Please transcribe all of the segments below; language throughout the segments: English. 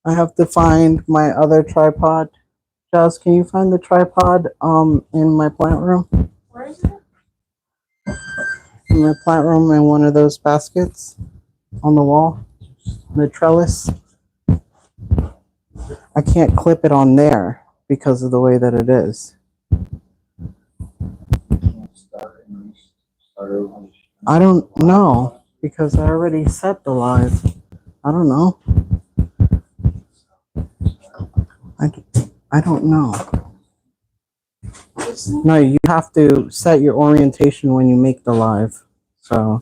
I have to find my other tripod. Jazz, can you find the tripod in my plant room? Where is it? In my plant room in one of those baskets on the wall. The trellis. I can't clip it on there because of the way that it is. I don't know because I already set the live. I don't know. I don't know. No, you have to set your orientation when you make the live. So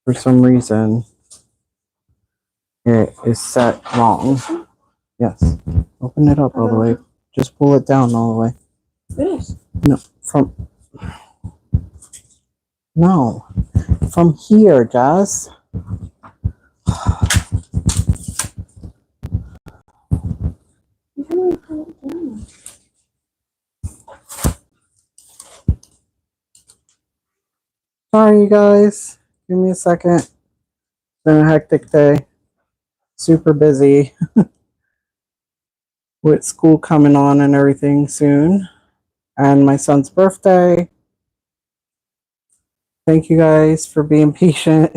for some reason it is set wrong. Yes. Open it up all the way. Just pull it down all the way. This? No, from here, Jazz. Sorry, you guys. Give me a second. It's been a hectic day. Super busy with school coming on and everything soon. And my son's birthday. Thank you guys for being patient.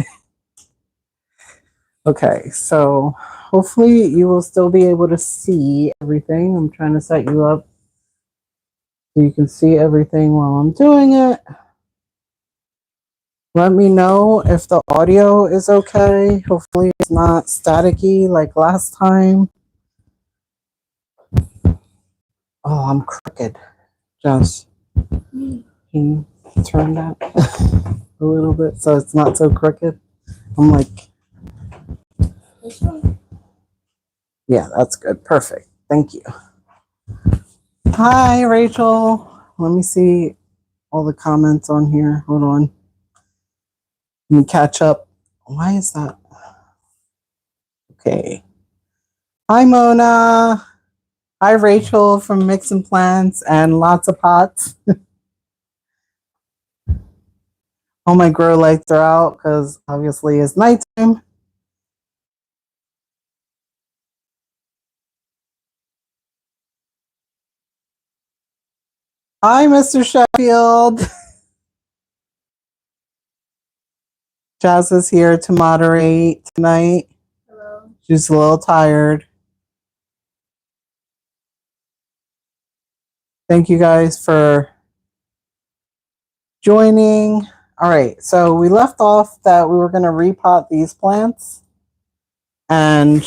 Okay, so hopefully you will still be able to see everything. I'm trying to set you up so you can see everything while I'm doing it. Let me know if the audio is okay. Hopefully it's not staticky like last time. Oh, I'm crooked. Just can you turn that a little bit so it's not so crooked? I'm like, This one? yeah, that's good. Perfect. Thank you. Hi, Rachel. Let me see all the comments on here. Hold on. Let me catch up. Why is that? Okay. Hi, Mona. Hi, Rachel from Mixing Plants and Lots of Pots. All my grow lights are out because obviously it's nighttime. Hi, Mr. Sheffield. Jazz is here to moderate tonight. Hello. She's a little tired. Thank you guys for joining. All right, so we left off that we were going to repot these plants and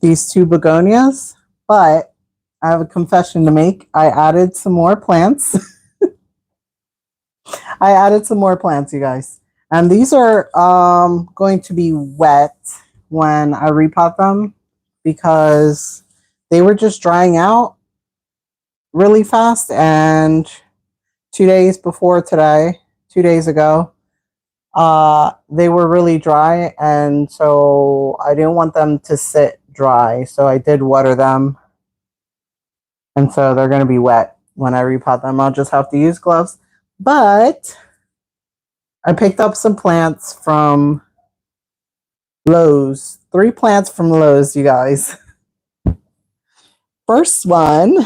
these two begonias, but I have a confession to make. I added some more plants. I added some more plants, you guys. And these are going to be wet when I repot them because they were just drying out really fast. And 2 days before today, 2 days ago, they were really dry. And so I didn't want them to sit dry. So I did water them. And so they're going to be wet when I repot them. I'll just have to use gloves. But I picked up some plants from Lowe's. 3 plants from Lowe's, you guys. First one.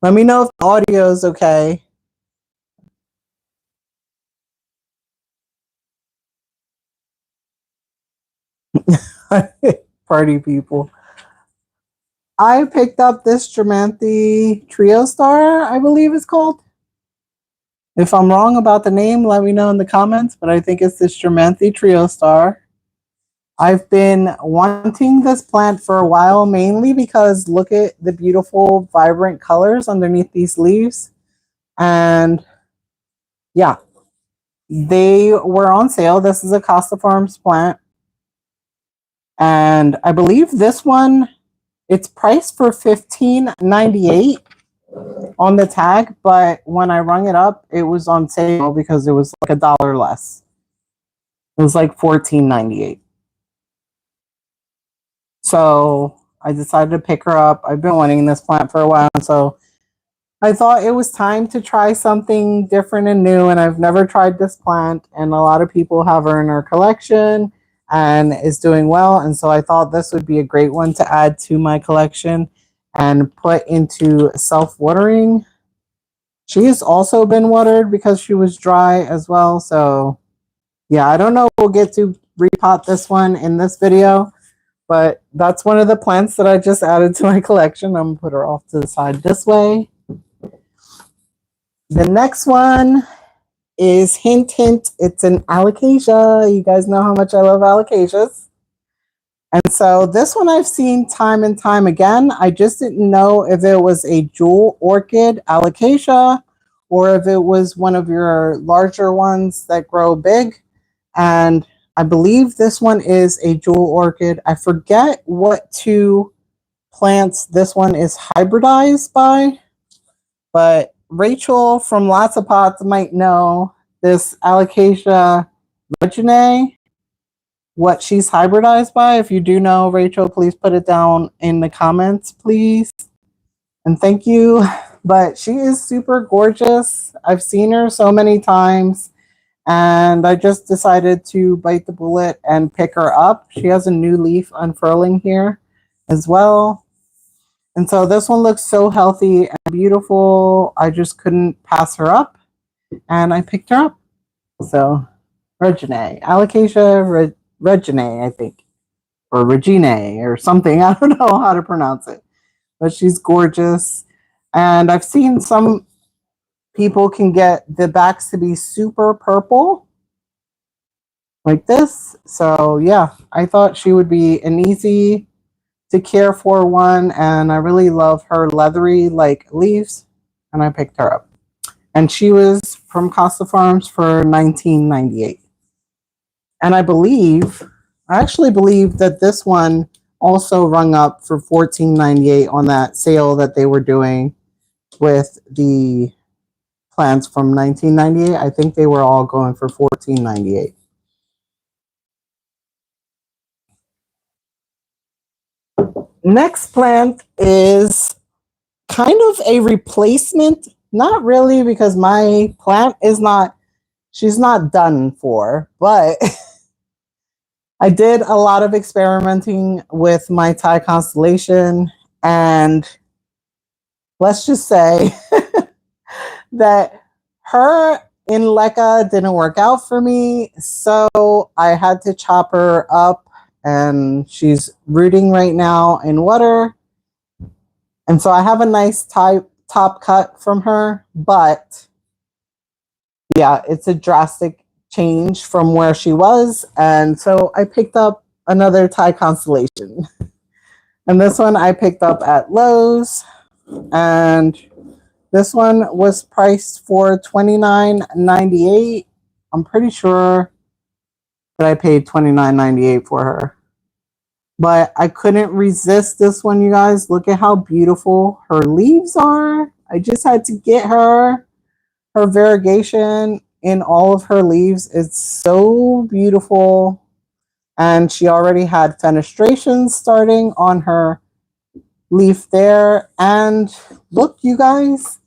Let me know if the audio is okay. Party people. I picked up this Stramanthe Trio Star, I believe it's called. If I'm wrong about the name, let me know in the comments, but I think it's the Stramanthe Trio Star. I've been wanting this plant for a while, mainly because look at the beautiful, vibrant colors underneath these leaves. And yeah, they were on sale. This is a Costa Farms plant. And I believe this one, it's priced for $15.98 on the tag, but when I rung it up, it was on sale because it was like $1 less. It was like $14.98. So I decided to pick her up. I've been wanting this plant for a while, so I thought it was time to try something different and new, and I've never tried this plant, and a lot of people have her in their collection, and is doing well. And so I thought this would be a great one to add to my collection and put into self-watering. She has also been watered because she was dry as well. So yeah, I don't know if we'll get to repot this one in this video, but that's one of the plants that I just added to my collection. I'm gonna put her off to the side this way. The next one is hint, hint. It's an alocasia. You guys know how much I love alocasias. And so this one I've seen time and time again. I just didn't know if it was a jewel orchid alocasia or if it was one of your larger ones that grow big. And I believe this one is a jewel orchid. I forget what two plants this one is hybridized by, but Rachel from Lots of Pots might know this alocasia reginae, what she's hybridized by. If you do know, Rachel, please put it down in the comments, please. And thank you. But she is super gorgeous. I've seen her so many times, and I just decided to bite the bullet and pick her up. She has a new leaf unfurling here as well. And so this one looks so healthy and beautiful. I just couldn't pass her up, and I picked her up. So reginae, alocasia reginae, I think, or reginae or something. I don't know how to pronounce it, but she's gorgeous. And I've seen some people can get the backs to be super purple like this. So yeah, I thought she would be an easy to care for one, and I really love her leathery like leaves, and I picked her up. And she was from Costa Farms for $19.98. And I actually believe that this one also rung up for $14.98 on that sale that they were doing with the plants from $19.98. I think they were all going for $14.98. Next plant is kind of a replacement. Not really, because my plant is not, she's not done for, but I did a lot of experimenting with my Thai constellation, and let's just say that her in Leca didn't work out for me, so I had to chop her up, and she's rooting right now in water. And so I have a nice top cut from her, but yeah, it's a drastic change from where she was. And so I picked up another Thai constellation. And this one I picked up at Lowe's, and this one was priced for $29.98. I'm pretty sure that I paid $29.98 for her. But I couldn't resist this one, you guys. Look at how beautiful her leaves are. I just had to get her. Her variegation in all of her leaves is so beautiful. And she already had fenestration starting on her leaf there. And look, you guys,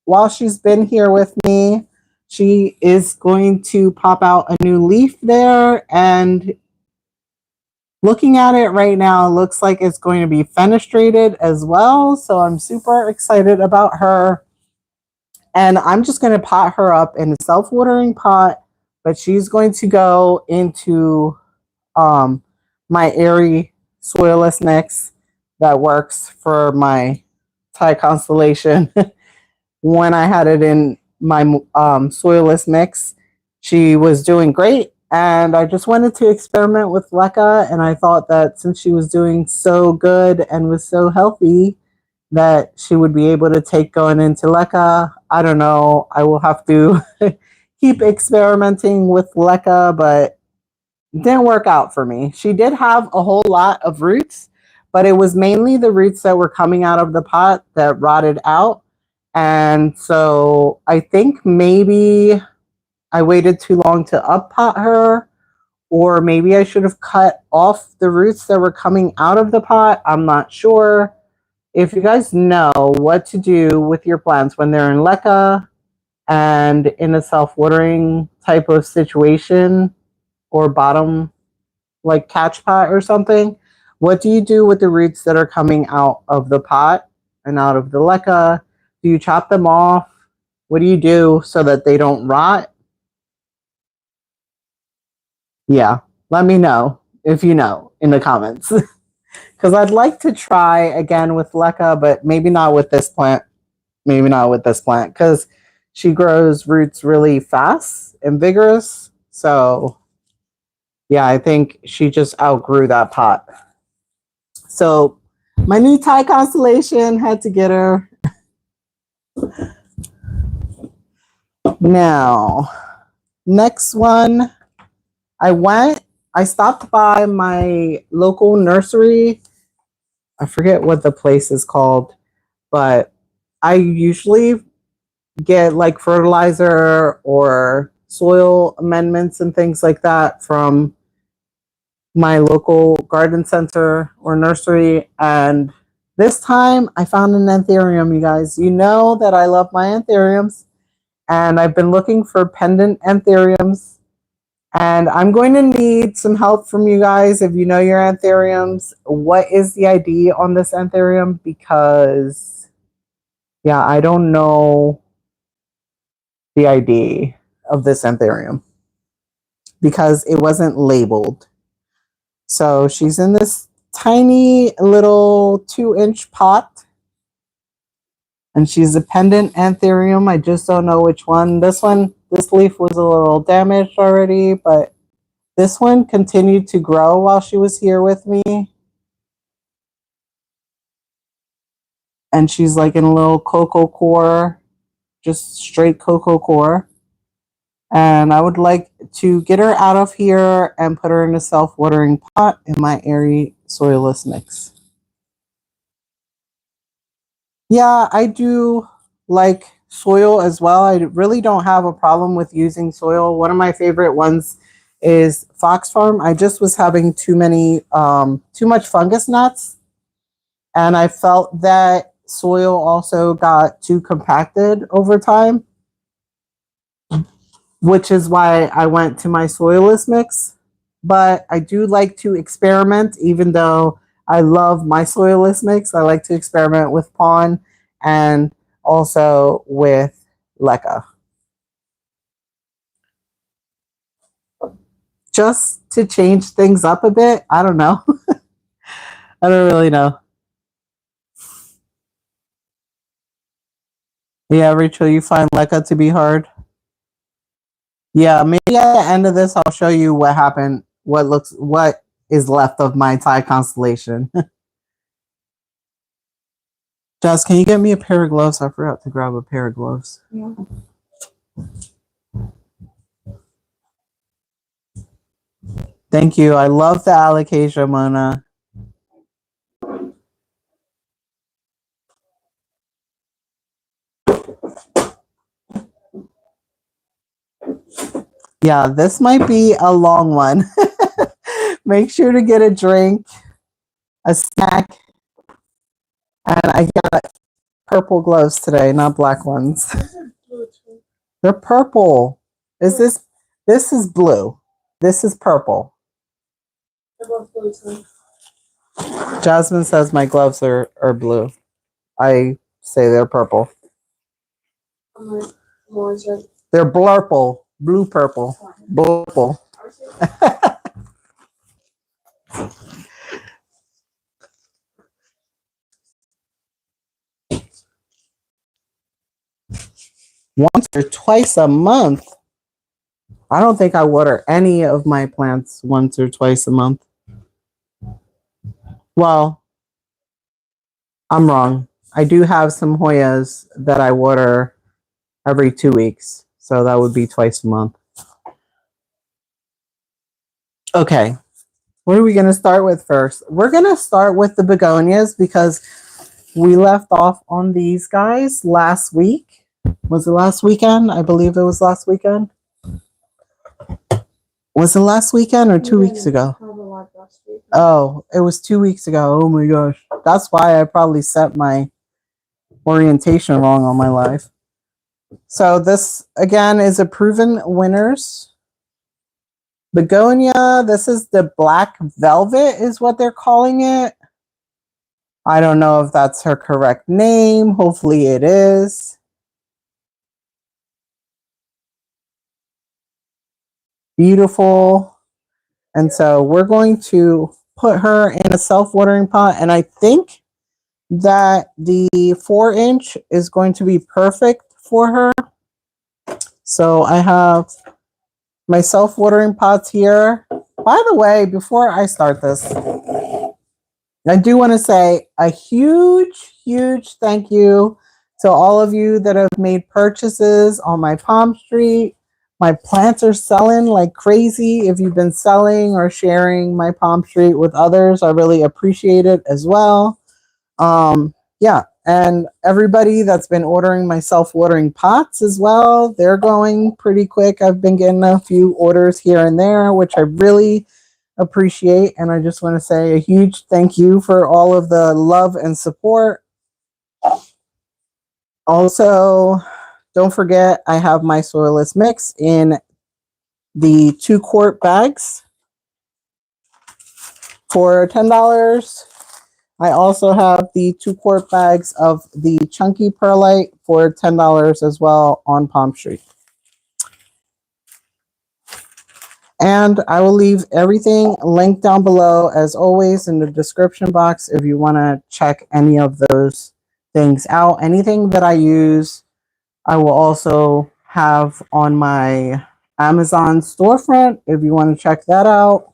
while she's been here with me, she is going to pop out a new leaf there. And looking at it right now, it looks like it's going to be fenestrated as well. So I'm super excited about her. And I'm just going to pot her up in a self-watering pot, but she's going to go into my airy soilless mix that works for my Thai constellation. When I had it in my soilless mix, she was doing great. And I just wanted to experiment with Leca, and I thought that since she was doing so good and was so healthy, that she would be able to take going into Leca. I don't know. I will have to keep experimenting with Leca, but it didn't work out for me. She did have a whole lot of roots, but it was mainly the roots that were coming out of the pot that rotted out. And so I think maybe I waited too long to up pot her, or maybe I should have cut off the roots that were coming out of the pot. I'm not sure. If you guys know what to do with your plants when they're in Leca and in a self-watering type of situation or bottom like catch pot or something, what do you do with the roots that are coming out of the pot and out of the leca? Do you chop them off? What do you do so that they don't rot? Yeah, let me know if you know in the comments. Because I'd like to try again with leca, but maybe not with this plant. Maybe not with this plant because she grows roots really fast and vigorous. So yeah, I think she just outgrew that pot. So my new Thai constellation had to get her. Now, next one, I stopped by my local nursery. I forget what the place is called, but I usually get like fertilizer or soil amendments and things like that from my local garden center or nursery. And this time I found an anthurium, you guys. You know that I love my anthuriums, and I've been looking for pendant anthuriums. And I'm going to need some help from you guys if you know your anthuriums. What is the ID on this anthurium? Because, yeah, I don't know the ID of this anthurium because it wasn't labeled. So she's in this tiny little 2-inch pot. And she's a pendant anthurium. I just don't know which one. This leaf was a little damaged already, but this one continued to grow while she was here with me. And she's like in a little cocoa core, just straight cocoa core. And I would like to get her out of here and put her in a self-watering pot in my airy soilless mix. Yeah, I do like soil as well. I really don't have a problem with using soil. One of my favorite ones is Fox Farm. I just was having too much fungus gnats, and I felt that soil also got too compacted over time, which is why I went to my soilless mix. But I do like to experiment, even though I love my soilless mix. I like to experiment with Pon and also with leca. Just to change things up a bit. I don't know. I don't really know. Yeah, Rachel, you find leca to be hard? Yeah, maybe at the end of this, I'll show you what happened, what is left of my Thai constellation. Jess, can you get me a pair of gloves? I forgot to grab a pair of gloves. Yeah. Thank you. I love the alocasia, Mona. Yeah, this might be a long one. Make sure to get a drink, a snack, and I got purple gloves today, not black ones. They're purple. This is blue. This is purple. Jasmine says my gloves are blue. I say they're purple. They're blurple. Blue purple. Blurple. Once or twice a month. I don't think I water any of my plants once or twice a month. Well, I'm wrong. I do have some Hoyas that I water every 2 weeks. So that would be twice a month. Okay. What are we going to start with first? We're going to start with the begonias because we left off on these guys last week. Was it last weekend? I believe it was last weekend. Was it last weekend or 2 weeks ago? Oh, it was 2 weeks ago. Oh my gosh. That's why I probably set my orientation wrong on my life. So this, again, is a proven winners begonia. This is the black velvet is what they're calling it. I don't know if that's her correct name. Hopefully it is. Beautiful. And so we're going to put her in a self-watering pot. And I think that the 4-inch is going to be perfect for her. So I have my self-watering pots here. By the way, before I start this, I do want to say a huge thank you to all of you that have made purchases on my PalmStreet. My plants are selling like crazy. If you've been selling or sharing my PalmStreet with others, I really appreciate it as well. Yeah, and everybody that's been ordering my self-watering pots as well, they're going pretty quick. I've been getting a few orders here and there, which I really appreciate. And I just want to say a huge thank you for all of the love and support. Also, don't forget, I have my soilless mix in the 2-quart bags for $10. I also have the 2-quart bags of the chunky perlite for $10 as well on PalmStreet. And I will leave everything linked down below, as always, in the description box if you want to check any of those things out. Anything that I use, I will also have on my Amazon storefront if you want to check that out.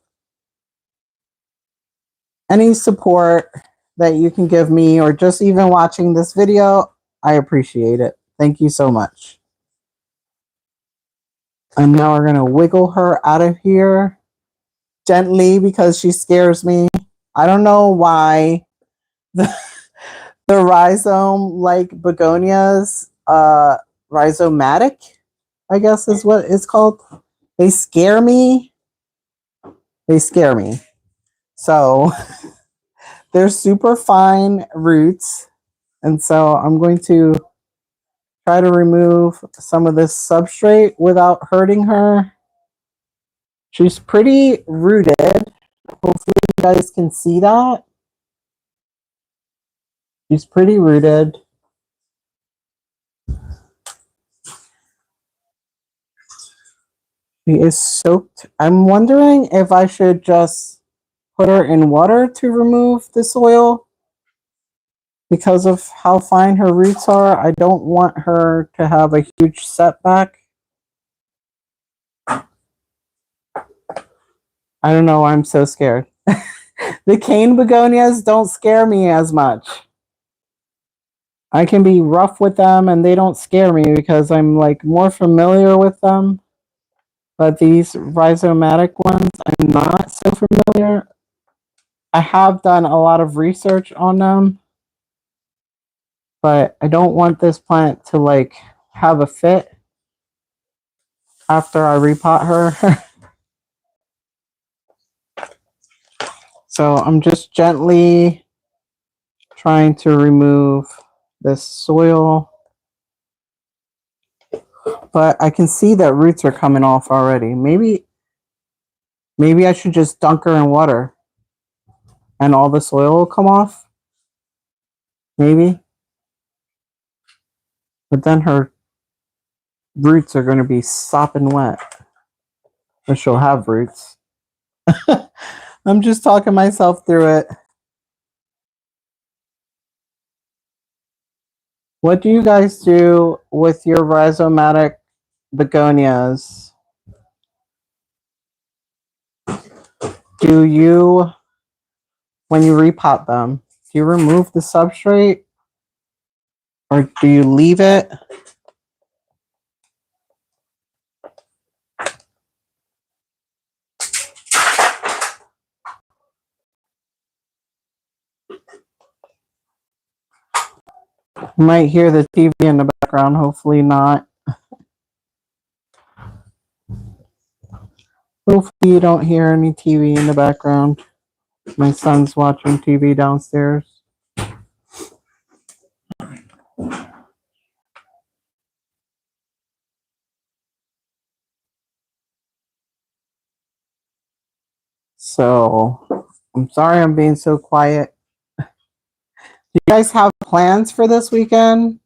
Any support that you can give me or just even watching this video, I appreciate it. Thank you so much. And now we're going to wiggle her out of here gently because she scares me. I don't know why the rhizome like begonias, rhizomatic, I guess is what it's called. They scare me. They scare me. So they're super fine roots. And so I'm going to try to remove some of this substrate without hurting her. She's pretty rooted. Hopefully you guys can see that. She's pretty rooted. She is soaked. I'm wondering if I should just put her in water to remove the soil because of how fine her roots are. I don't want her to have a huge setback. I don't know why I'm so scared. The cane begonias don't scare me as much. I can be rough with them and they don't scare me because I'm like more familiar with them. But these rhizomatic ones, I'm not so familiar. I have done a lot of research on them, but I don't want this plant to like have a fit after I repot her. So I'm just gently trying to remove this soil. But I can see that roots are coming off already. Maybe I should just dunk her in water and all the soil will come off. Maybe. But then her roots are going to be sopping wet. Or she'll have roots. I'm just talking myself through it. What do you guys do with your rhizomatic begonias? Do you, when you repot them, do you remove the substrate or do you leave it? You might hear the TV in the background, hopefully not. Hopefully you don't hear any TV in the background. My son's watching TV downstairs. So I'm sorry I'm being so quiet. Do you guys have plans for this weekend?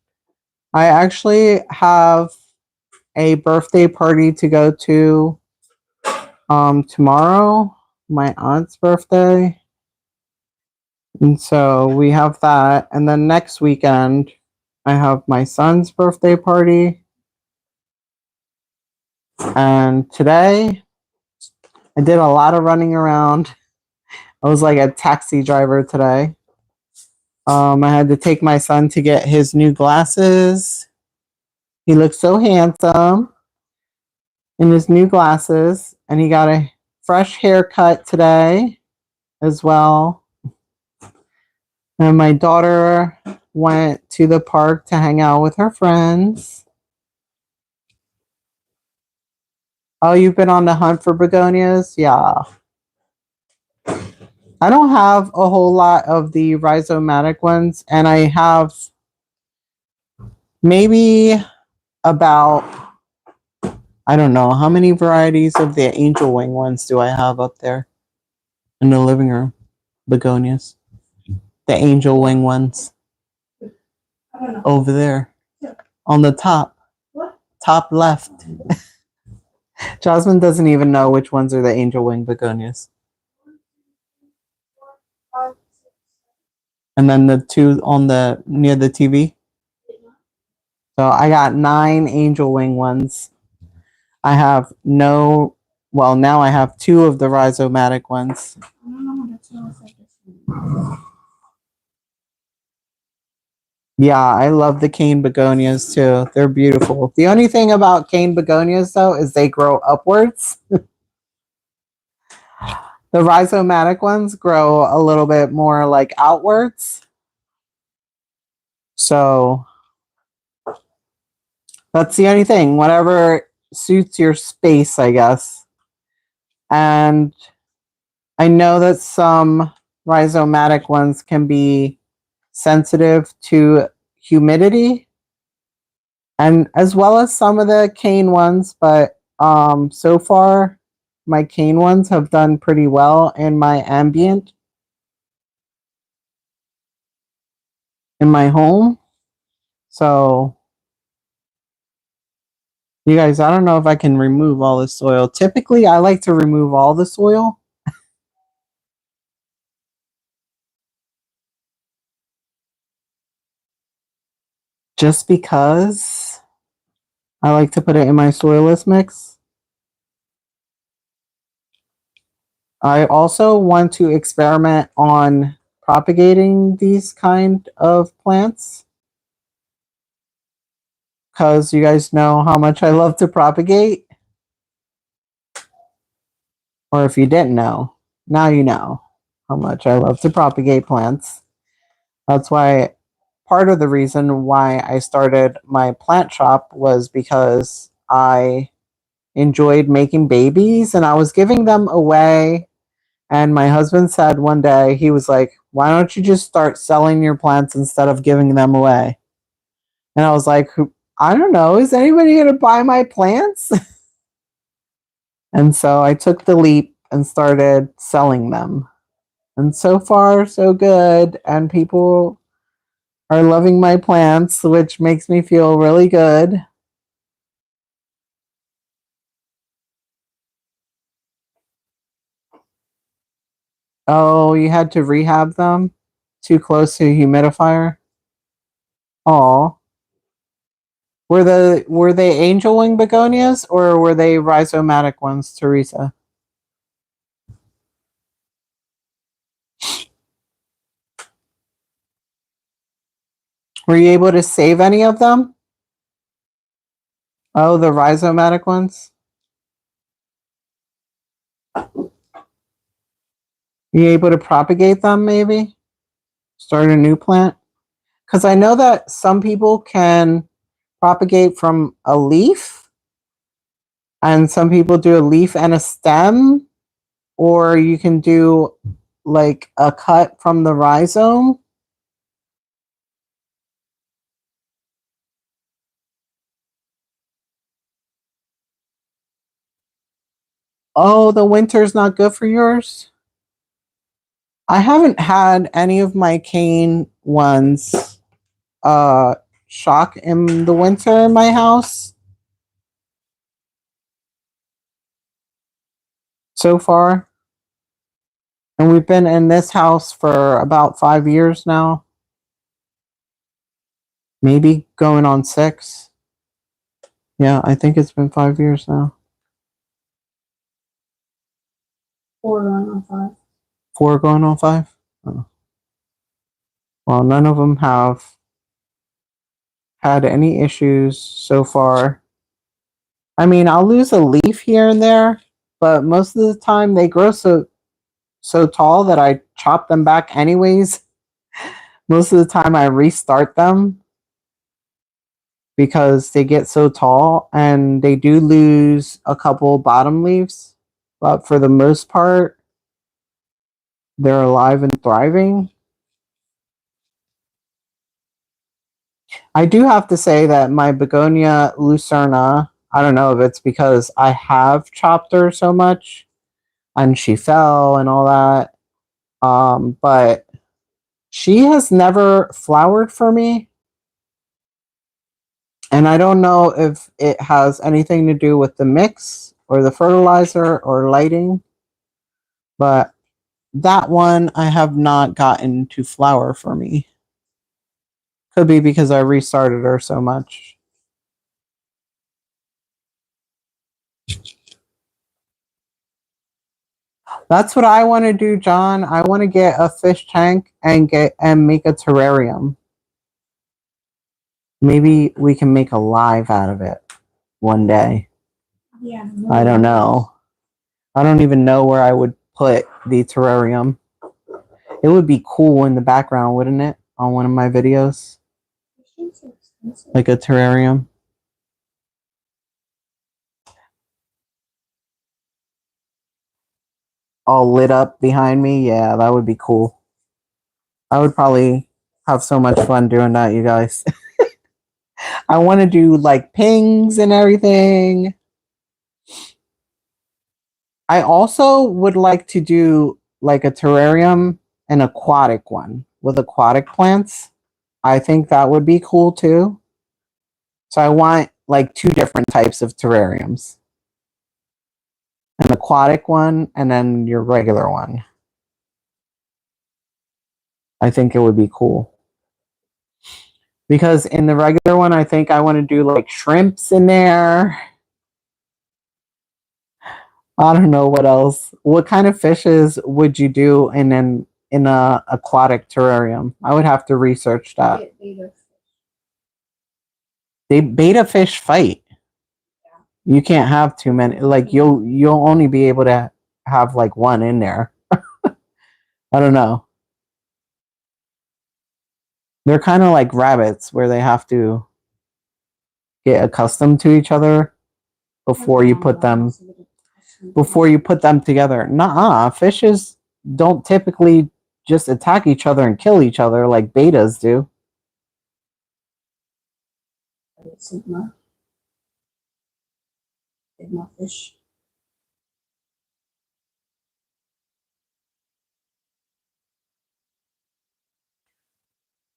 I actually have a birthday party to go to tomorrow, my aunt's birthday. And so we have that. And then next weekend, I have my son's birthday party. And today, I did a lot of running around. I was like a taxi driver today. I had to take my son to get his new glasses. He looks so handsome in his new glasses. And he got a fresh haircut today as well. And my daughter went to the park to hang out with her friends. Oh, you've been on the hunt for begonias? Yeah. I don't have a whole lot of the rhizomatic ones, and I have maybe about, I don't know, how many varieties of the angel wing ones do I have up there in the living room? Begonias. The angel wing ones. I don't know. Over there. On the top. What? Top left. Jasmine doesn't even know which ones are the angel wing begonias. And then the two on the near the TV. So I got 9 angel wing ones. I have no, well, now I have 2 of the rhizomatic ones. I don't know what it smells like. Yeah, I love the cane begonias too. They're beautiful. The only thing about cane begonias though is they grow upwards. The rhizomatic ones grow a little bit more like outwards. So that's the only thing. Whatever suits your space, I guess. And I know that some rhizomatic ones can be sensitive to humidity, and as well as some of the cane ones, but so far my cane ones have done pretty well in my ambient in my home. So you guys, I don't know if I can remove all the soil. Typically I like to remove all the soil. Just because I like to put it in my soilless mix. I also want to experiment on propagating these kind of plants, because you guys know how much I love to propagate. Or if you didn't know, now you know how much I love to propagate plants. That's why part of the reason why I started my plant shop was because I enjoyed making babies and I was giving them away. And my husband said one day, he was like, why don't you just start selling your plants instead of giving them away? And I was like, I don't know, is anybody going to buy my plants? And so I took the leap and started selling them. And so far, so good. And people are loving my plants, which makes me feel really good. Oh, you had to rehab them? Too close to a humidifier? Oh. Were they angel wing begonias or were they rhizomatic ones, Teresa? Were you able to save any of them? Oh, the rhizomatic ones? You able to propagate them maybe? Start a new plant? Because I know that some people can propagate from a leaf, and some people do a leaf and a stem, or you can do like a cut from the rhizome. Oh, the winter's not good for yours? I haven't had any of my cane ones shock in the winter in my house so far. And we've been in this house for about 5 years now. Maybe going on 6. Yeah, I think it's been 5 years now. 4 going on 5. 4 going on 5? Oh. Well, none of them have had any issues so far. I mean, I'll lose a leaf here and there, but most of the time they grow so tall that I chop them back anyways. Most of the time I restart them because they get so tall, and they do lose a couple bottom leaves, but for the most part they're alive and thriving. I do have to say that my begonia lucerna, I don't know if it's because I have chopped her so much and she fell and all that, but she has never flowered for me. And I don't know if it has anything to do with the mix or the fertilizer or lighting, but that one I have not gotten to flower for me. Could be because I restarted her so much. That's what I want to do, John. I want to get a fish tank and make a terrarium. Maybe we can make a live out of it one day. Yeah. I don't know. I don't even know where I would put the terrarium. It would be cool in the background, wouldn't it? On one of my videos. Like a terrarium. All lit up behind me. Yeah, that would be cool. I would probably have so much fun doing that, you guys. I want to do like pings and everything. I also would like to do like a terrarium, an aquatic one with aquatic plants. I think that would be cool too. So I want like 2 different types of terrariums. An aquatic one and then your regular one. I think it would be cool. Because in the regular one, I think I want to do like shrimps in there. I don't know what else. What kind of fishes would you do in a aquatic terrarium? I would have to research that. They beta fish fight. You can't have too many. Like you'll only be able to have like one in there. I don't know. They're kind of like rabbits where they have to get accustomed to each other before you put them together. Nuh-uh. Fishes don't typically just attack each other and kill each other like betas do. Sigma fish.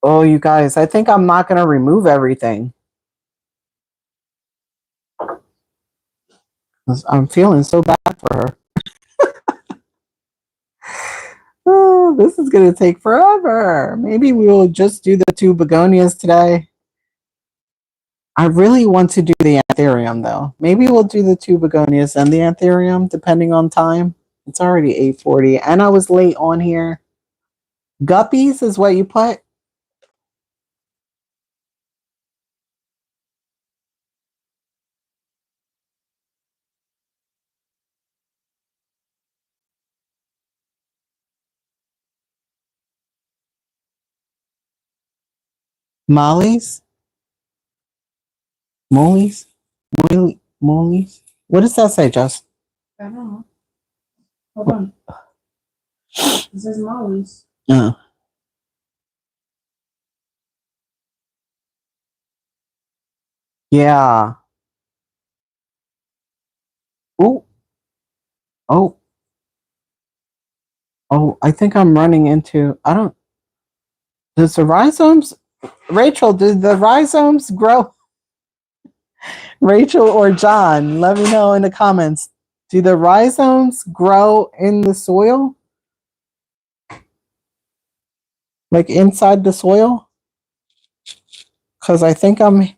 Oh, you guys, I think I'm not going to remove everything. I'm feeling so bad for her. Oh, this is going to take forever. Maybe we will just do the 2 begonias today. I really want to do the anthurium, though. Maybe we'll do the 2 begonias and the anthurium, depending on time. It's already 8:40, and I was late on here. Guppies is what you put? Mollies? Mollies? Mollies? What does that say, Jess? I don't know. Hold on. This is Molly's. Yeah. Oh. Oh. Oh, I think I'm running into, I don't, does the rhizomes, Rachel, did the rhizomes grow? Rachel or John, let me know in the comments. Do the rhizomes grow in the soil? Like inside the soil? Because I think I'm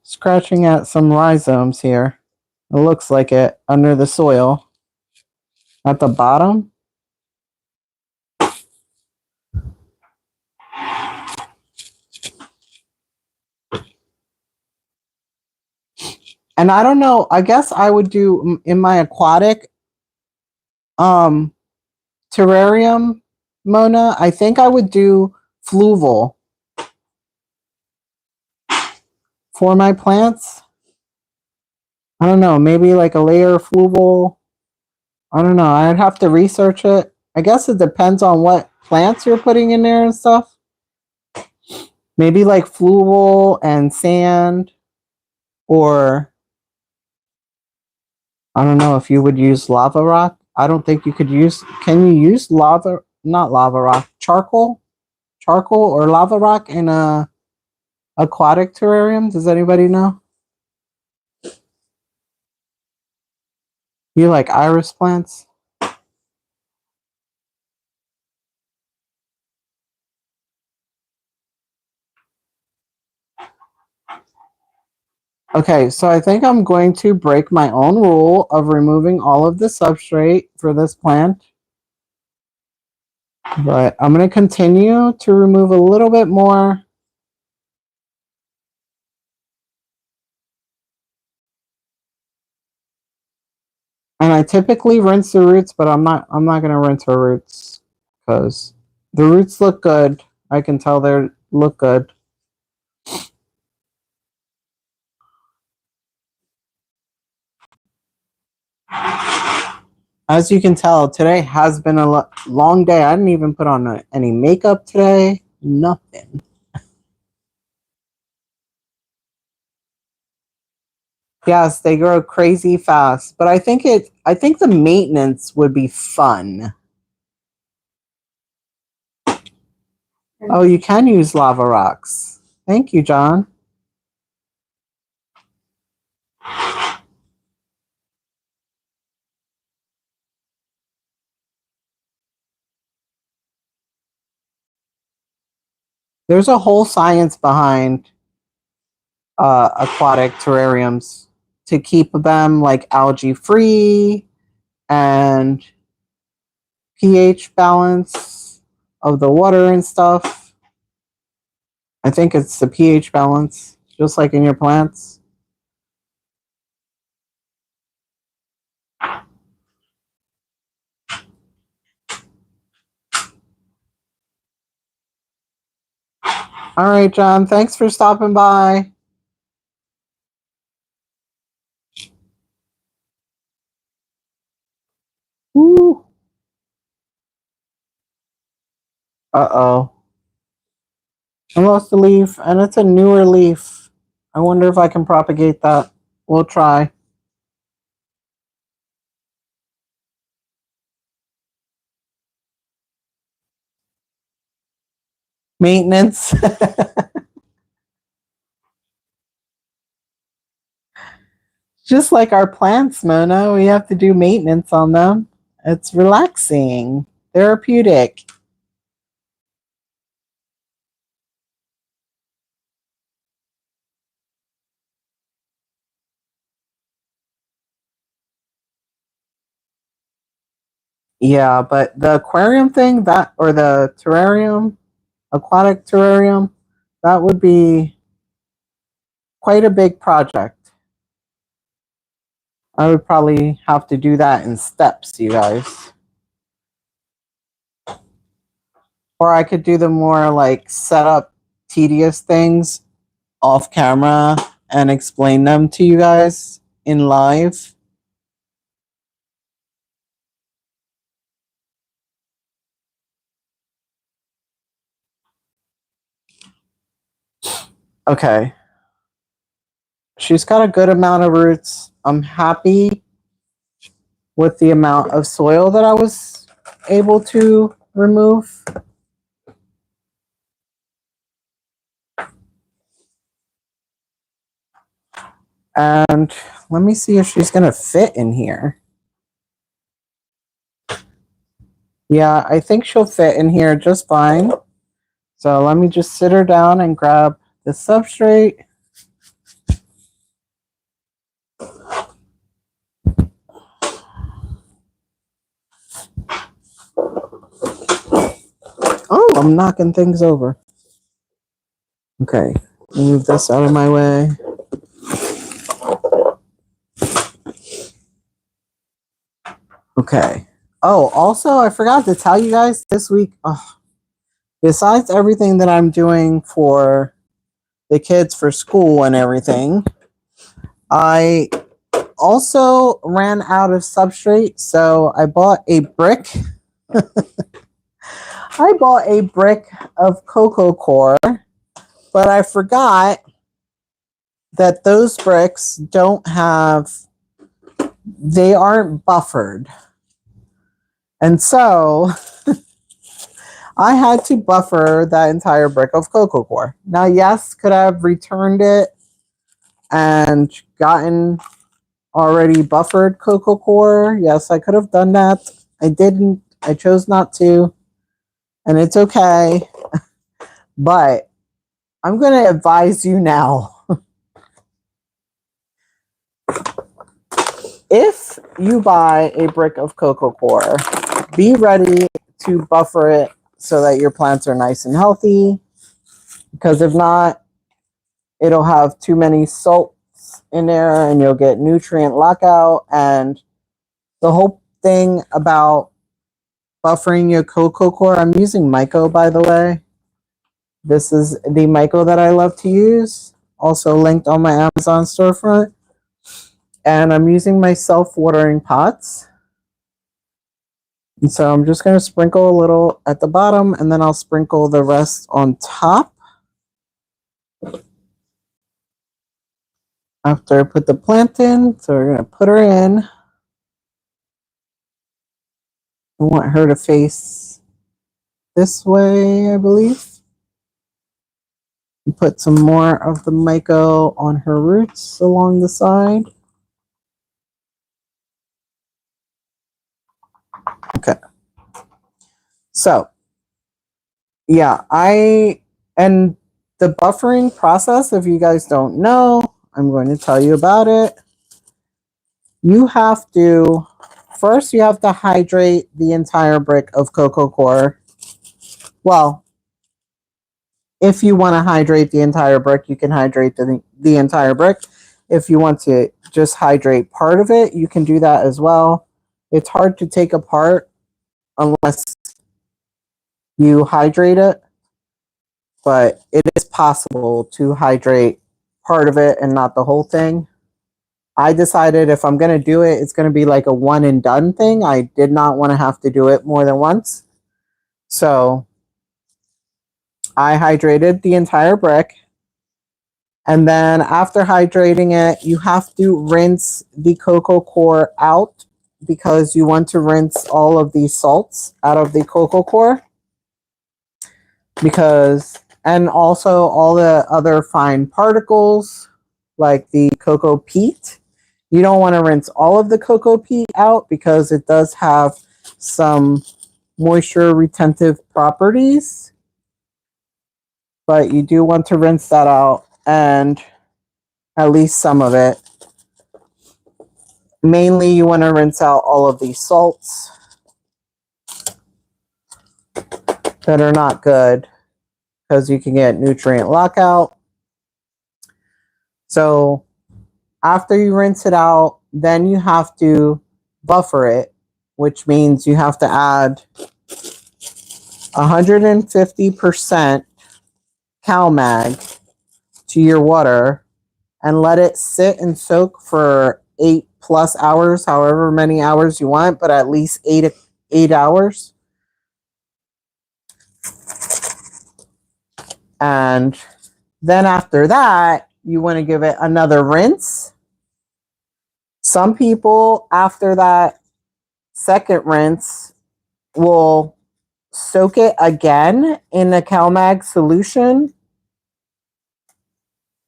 scratching at some rhizomes here. It looks like it under the soil. At the bottom? And I don't know, I guess I would do in my aquatic um terrarium, Mona, I think I would do fluval for my plants. I don't know, maybe like a layer of fluval. I don't know. I'd have to research it. I guess it depends on what plants you're putting in there and stuff. Maybe like fluval and sand, or I don't know if you would use lava rock. I don't think you could use. Can you use lava? Not lava rock. Charcoal or lava rock in a aquatic terrarium. Does anybody know? You like iris plants? Okay, so I think I'm going to break my own rule of removing all of the substrate for this plant. But I'm going to continue to remove a little bit more. And I typically rinse the roots, but I'm not going to rinse her roots because the roots look good. I can tell they look good. As you can tell, today has been a long day. I didn't even put on any makeup today. Nothing. Yes, they grow crazy fast, but I think the maintenance would be fun. Oh, you can use lava rocks. Thank you, John. There's a whole science behind aquatic terrariums to keep them like algae free and pH balance of the water and stuff. I think it's the pH balance, just like in your plants. All right, John, thanks for stopping by. Woo. Uh-oh. I lost a leaf, and it's a newer leaf. I wonder if I can propagate that. We'll try. Maintenance. Just like our plants, Mona, we have to do maintenance on them. It's relaxing, therapeutic. Yeah, but the aquarium thing, that, or the terrarium, aquatic terrarium, that would be quite a big project. I would probably have to do that in steps, you guys. Or I could do the more like setup tedious things off camera and explain them to you guys in live. Okay. She's got a good amount of roots. I'm happy with the amount of soil that I was able to remove. And let me see if she's going to fit in here. Yeah, I think she'll fit in here just fine. So let me just sit her down and grab the substrate. Oh, I'm knocking things over. Okay, move this out of my way. Okay. Oh, also, I forgot to tell you guys this week, besides everything that I'm doing for the kids for school and everything, I also ran out of substrate, so I bought a brick. I bought a brick of cocoa coir, but I forgot that those bricks they aren't buffered. And so I had to buffer that entire brick of cocoa coir. Now, yes, could I have returned it and gotten already buffered cocoa coir? Yes, I could have done that. I didn't. I chose not to. And it's okay. But I'm going to advise you now. If you buy a brick of cocoa coir, be ready to buffer it so that your plants are nice and healthy. Because if not, it'll have too many salts in there and you'll get nutrient lockout. And the whole thing about buffering your cocoa coir, I'm using Myco, by the way. This is the Myco that I love to use, also linked on my Amazon storefront. And I'm using my self-watering pots. And so I'm just going to sprinkle a little at the bottom and then I'll sprinkle the rest on top. After I put the plant in, so we're going to put her in. I want her to face this way, I believe. And put some more of the Myco on her roots along the side. Okay. So, yeah, and the buffering process, if you guys don't know, I'm going to tell you about it. First you have to hydrate the entire brick of cocoa coir. Well, if you want to hydrate the entire brick, you can hydrate the entire brick. If you want to just hydrate part of it, you can do that as well. It's hard to take apart unless you hydrate it, but it is possible to hydrate part of it and not the whole thing. I decided if I'm going to do it, it's going to be like a one and done thing. I did not want to have to do it more than once. So I hydrated the entire brick. And then after hydrating it, you have to rinse the cocoa coir out because you want to rinse all of these salts out of the cocoa coir. And also all the other fine particles like the cocoa peat. You don't want to rinse all of the cocoa peat out because it does have some moisture retentive properties. But you do want to rinse that out, and at least some of it. Mainly you want to rinse out all of these salts that are not good because you can get nutrient lockout. So after you rinse it out, then you have to buffer it, which means you have to add 150% CalMag to your water and let it sit and soak for 8+ hours, however many hours you want, but at least 8 hours. And then after that, you want to give it another rinse. Some people, after that second rinse, will soak it again in a CalMag solution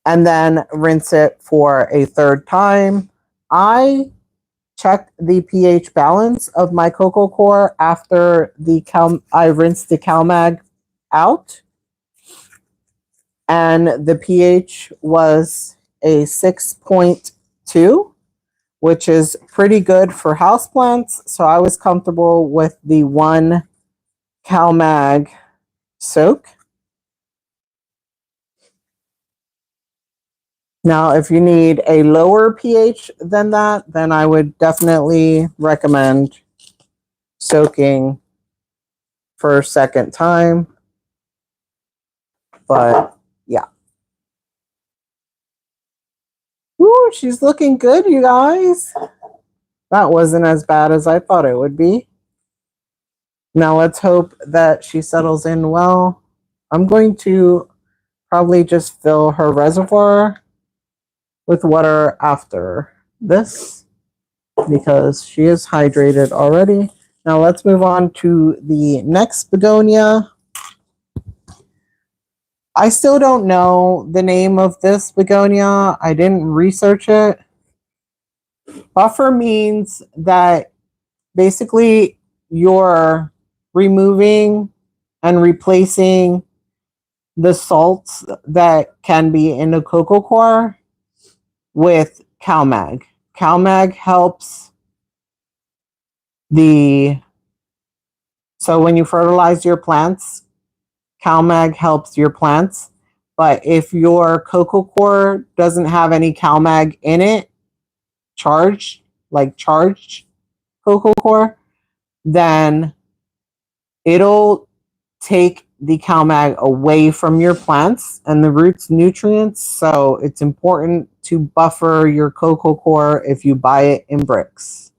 and then rinse it for a third time. I checked the pH balance of my cocoa coir after I rinsed the CalMag out, and the pH was a 6.2, which is pretty good for houseplants. So I was comfortable with the 1 CalMag soak. Now, if you need a lower pH than that, then I would definitely recommend soaking for a second time. But yeah. Ooh, she's looking good, you guys. That wasn't as bad as I thought it would be. Now let's hope that she settles in well. I'm going to probably just fill her reservoir with water after this because she is hydrated already. Now let's move on to the next begonia. I still don't know the name of this begonia. I didn't research it. Buffer means that basically you're removing and replacing the salts that can be in the cocoa coir with CalMag. CalMag helps so when you fertilize your plants, CalMag helps your plants. But if your cocoa coir doesn't have any CalMag in it, charged cocoa coir, then it'll take the CalMag away from your plants and the roots nutrients. So it's important to buffer your cocoa coir if you buy it in bricks.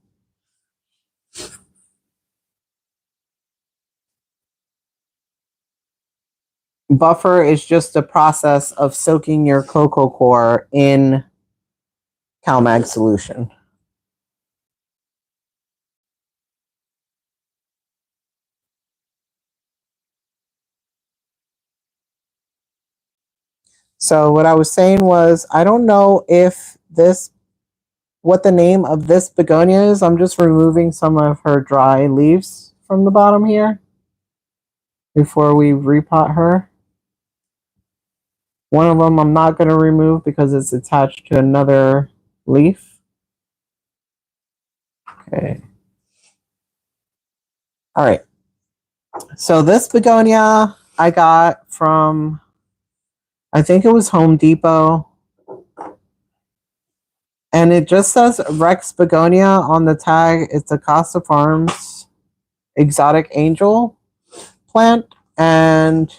Buffer is just a process of soaking your cocoa coir in CalMag solution. So what I was saying was, I don't know what the name of this begonia is. I'm just removing some of her dry leaves from the bottom here before we repot her. One of them I'm not going to remove because it's attached to another leaf. Okay. All right. So this begonia I got from, I think it was Home Depot. And it just says Rex Begonia on the tag. It's a Costa Farms exotic angel plant. And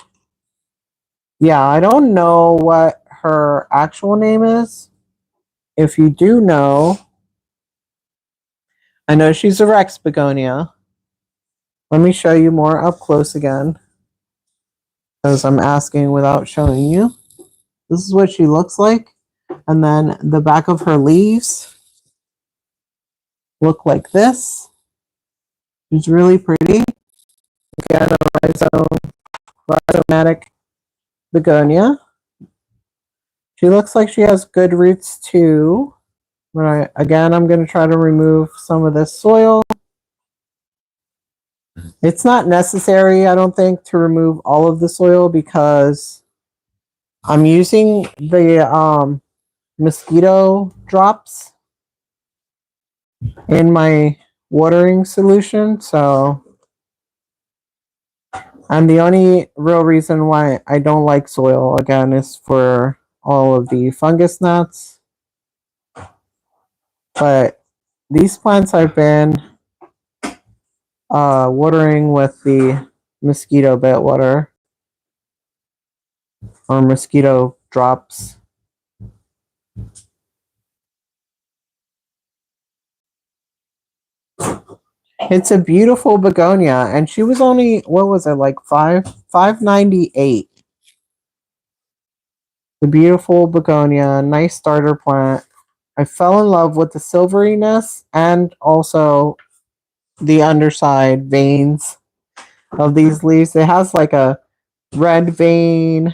yeah, I don't know what her actual name is. If you do know, I know she's a Rex Begonia. Let me show you more up close again, because I'm asking without showing you. This is what she looks like. And then the back of her leaves look like this. She's really pretty. Again, a rhizomatic begonia. She looks like she has good roots too. But I'm going to try to remove some of this soil. It's not necessary, I don't think, to remove all of the soil because I'm using the mosquito drops in my watering solution. So, and the only real reason why I don't like soil, again, is for all of the fungus gnats. But these plants I've been watering with the mosquito bit water or mosquito drops. It's a beautiful begonia, and she was only, what was it, like $5.98. The beautiful begonia, nice starter plant. I fell in love with the silveriness and also the underside veins. of these leaves. It has like a red vein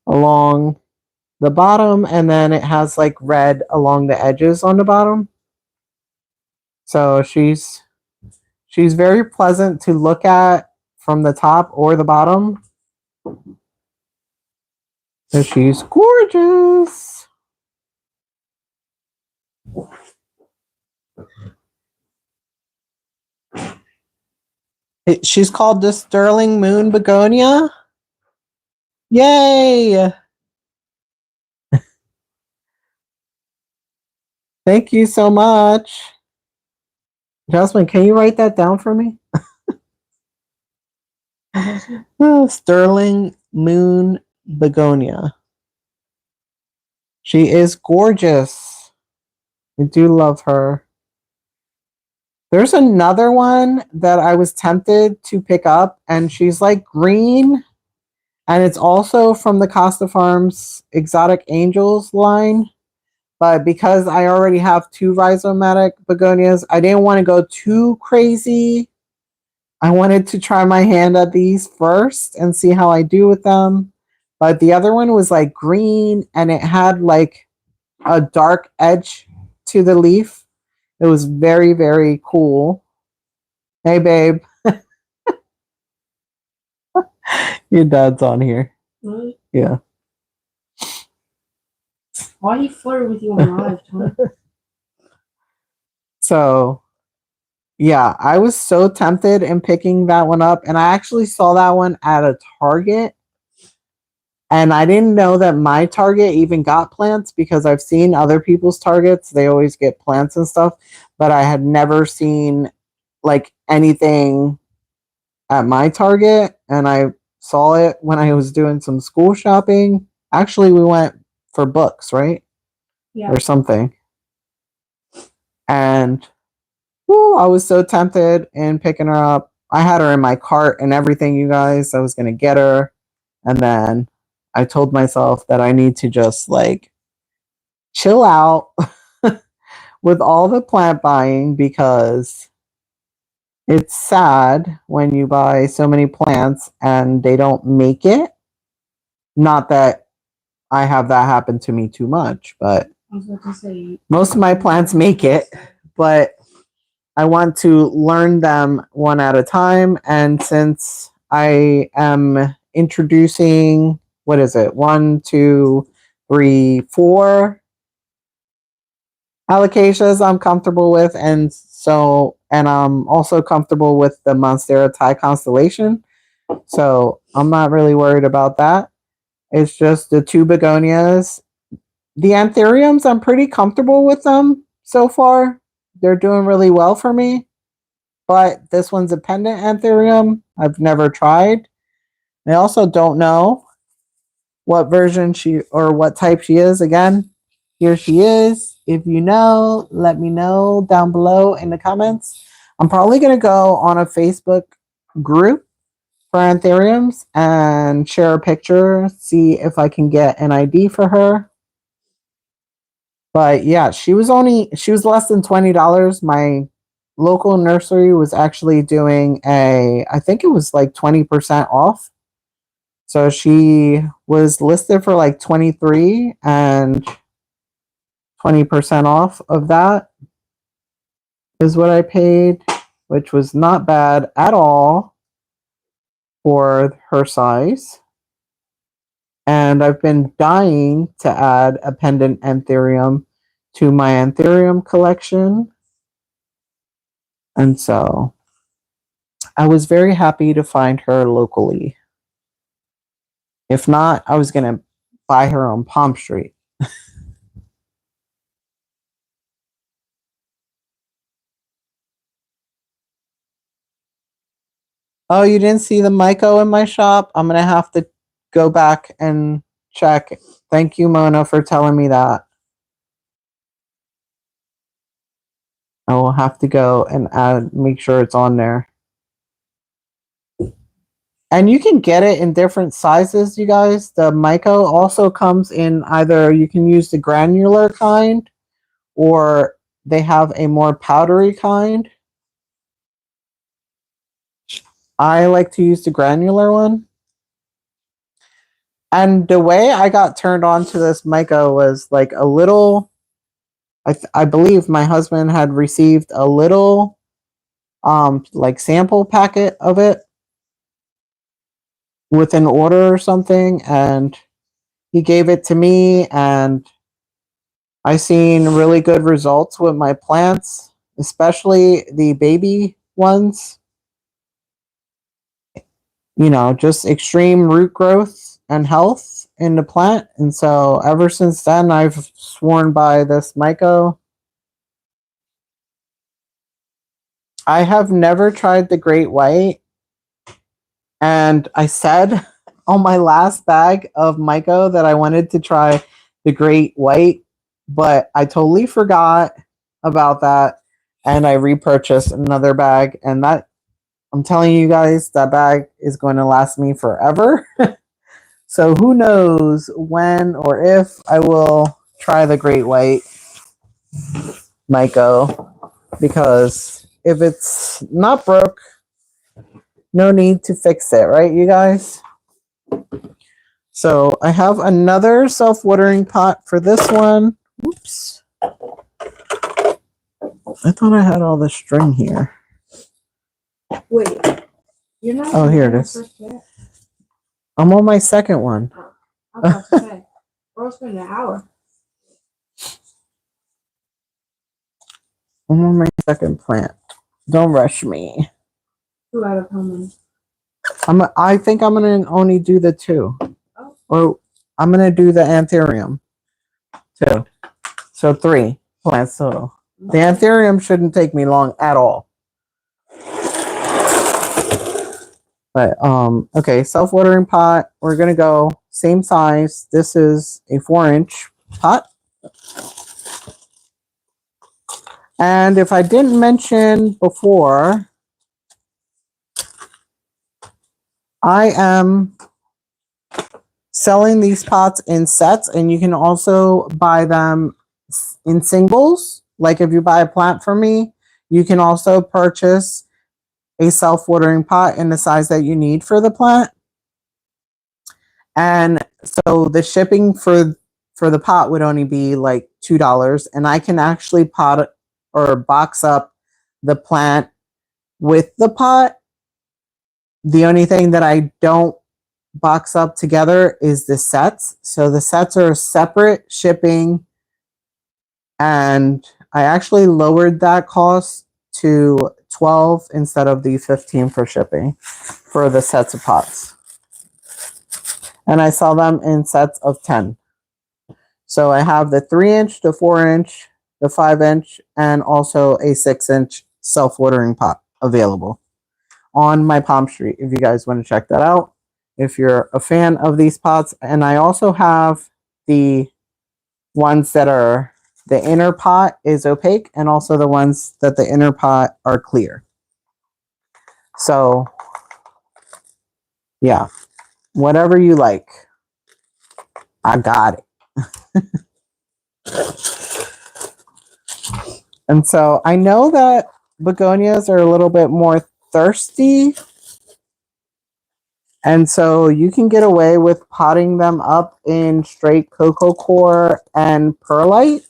along the bottom, and then it has like red along the edges on the bottom. So she's very pleasant to look at from the top or the bottom. So she's gorgeous. She's called the Sterling Moon Begonia. Yay! Thank you so much. Jasmine, can you write that down for me? Sterling Moon Begonia. She is gorgeous. I do love her. There's another one that I was tempted to pick up, and she's like green, and it's also from the Costa Farms Exotic Angels line. But because I already have 2 rhizomatic begonias, I didn't want to go too crazy. I wanted to try my hand at these first and see how I do with them. But the other one was like green, and it had like a dark edge to the leaf. It was very, very cool. Hey, babe. Your dad's on here. Really? Yeah. Why do you flirt with you on live, Tony? So, yeah, I was so tempted in picking that one up. And I actually saw that one at a Target. And I didn't know that my Target even got plants, because I've seen other people's Targets. They always get plants and stuff. But I had never seen like anything at my Target. And I saw it when I was doing some school shopping. Actually, we went for books, right? Yeah. Or something. And I was so tempted in picking her up. I had her in my cart and everything, you guys. I was going to get her. And then I told myself that I need to just like chill out with all the plant buying, because it's sad when you buy so many plants and they don't make it. Not that I have that happen to me too much, but I was about to say, most of my plants make it. But I want to learn them one at a time. And since I am introducing, what is it? 1, 2, 3, 4 alocasias I'm comfortable with. And I'm also comfortable with the Monstera Thai constellation. So I'm not really worried about that. It's just the 2 begonias. The anthuriums, I'm pretty comfortable with them so far. They're doing really well for me. But this one's a pendant anthurium. I've never tried. I also don't know what version she or what type she is. Again, here she is. If you know, let me know down below in the comments. I'm probably going to go on a Facebook group for anthuriums and share a picture, see if I can get an ID for her. But yeah, she was less than $20. My local nursery was actually doing I think it was like 20% off. So she was listed for like 23, and 20% off of that is what I paid, which was not bad at all for her size. And I've been dying to add a pendant anthurium to my anthurium collection. And so I was very happy to find her locally. If not, I was going to buy her on PalmStreet. Oh, you didn't see the Myco in my shop? I'm going to have to go back and check. Thank you, Mona, for telling me that. I will have to go and make sure it's on there. And you can get it in different sizes, you guys. The Myco also comes in either you can use the granular kind, or they have a more powdery kind. I like to use the granular one. And the way I got turned on to this mica was like a little, I believe my husband had received a little like sample packet of it with an order or something, and he gave it to me, and I seen really good results with my plants, especially the baby ones. You know, just extreme root growth and health in the plant. And so ever since then, I've sworn by this Myco. I have never tried the Great White. And I said on my last bag of Myco that I wanted to try the Great White, but I totally forgot about that. And I repurchased another bag. And that, I'm telling you guys, that bag is going to last me forever. So who knows when or if I will try the Great White Myco, because if it's not broke, no need to fix it, right, you guys? So I have another self-watering pot for this one. Oops. I thought I had all the string here. Wait, you're not. Oh, here it is. I'm on my second one. I was about to say, we're spending an hour. I'm on my second plant. Don't rush me. 2 out of how many? I think I'm gonna only do the 2. Oh. Or I'm gonna do the anthurium 2. So 3 plants total. The anthurium shouldn't take me long at all. But okay, self-watering pot. We're gonna go same size. This is a 4-inch pot. And if I didn't mention before, I am selling these pots in sets, and you can also buy them in singles. Like if you buy a plant from me, you can also purchase a self-watering pot in the size that you need for the plant. And so the shipping for the pot would only be like $2, and I can actually pot or box up the plant with the pot. The only thing that I don't box up together is the sets. So the sets are separate shipping, and I actually lowered that cost to $12 instead of the $15 for shipping for the sets of pots. And I sell them in sets of 10. So I have the 3-inch, the 4-inch, the 5-inch, and also a 6-inch self-watering pot available on my PalmStreet if you guys want to check that out. If you're a fan of these pots. And I also have the ones that are, the inner pot is opaque, and also the ones that the inner pot are clear. So yeah, whatever you like, I got it. And so I know that begonias are a little bit more thirsty. And so you can get away with potting them up in straight cocoa coir and perlite.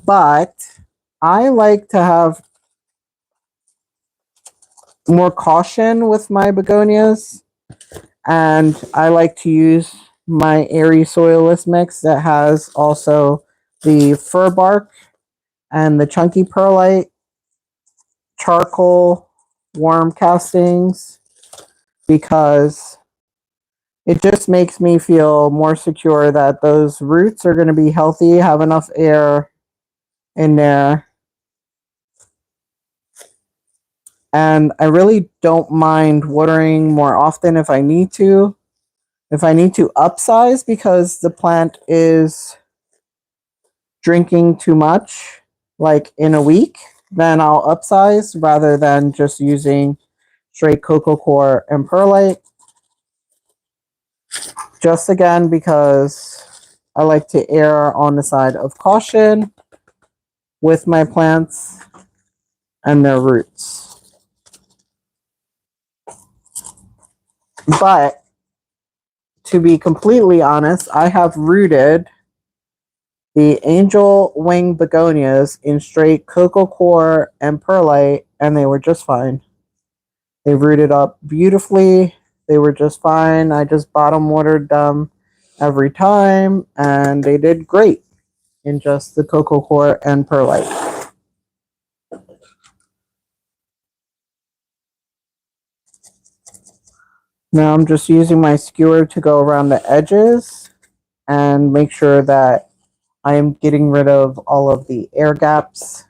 But I like to have more caution with my begonias. And I like to use my airy soilless mix that has also the fir bark and the chunky perlite, charcoal, worm castings, because it just makes me feel more secure that those roots are going to be healthy, have enough air in there. And I really don't mind watering more often if I need to. If I need to upsize because the plant is drinking too much, like in a week, then I'll upsize rather than just using straight cocoa coir and perlite. Just again, because I like to err on the side of caution with my plants and their roots. But to be completely honest, I have rooted the angel wing begonias in straight cocoa coir and perlite, and they were just fine. They rooted up beautifully. They were just fine. I just bottom watered them every time, and they did great in just the cocoa coir and perlite. Now I'm just using my skewer to go around the edges and make sure that I am getting rid of all of the air gaps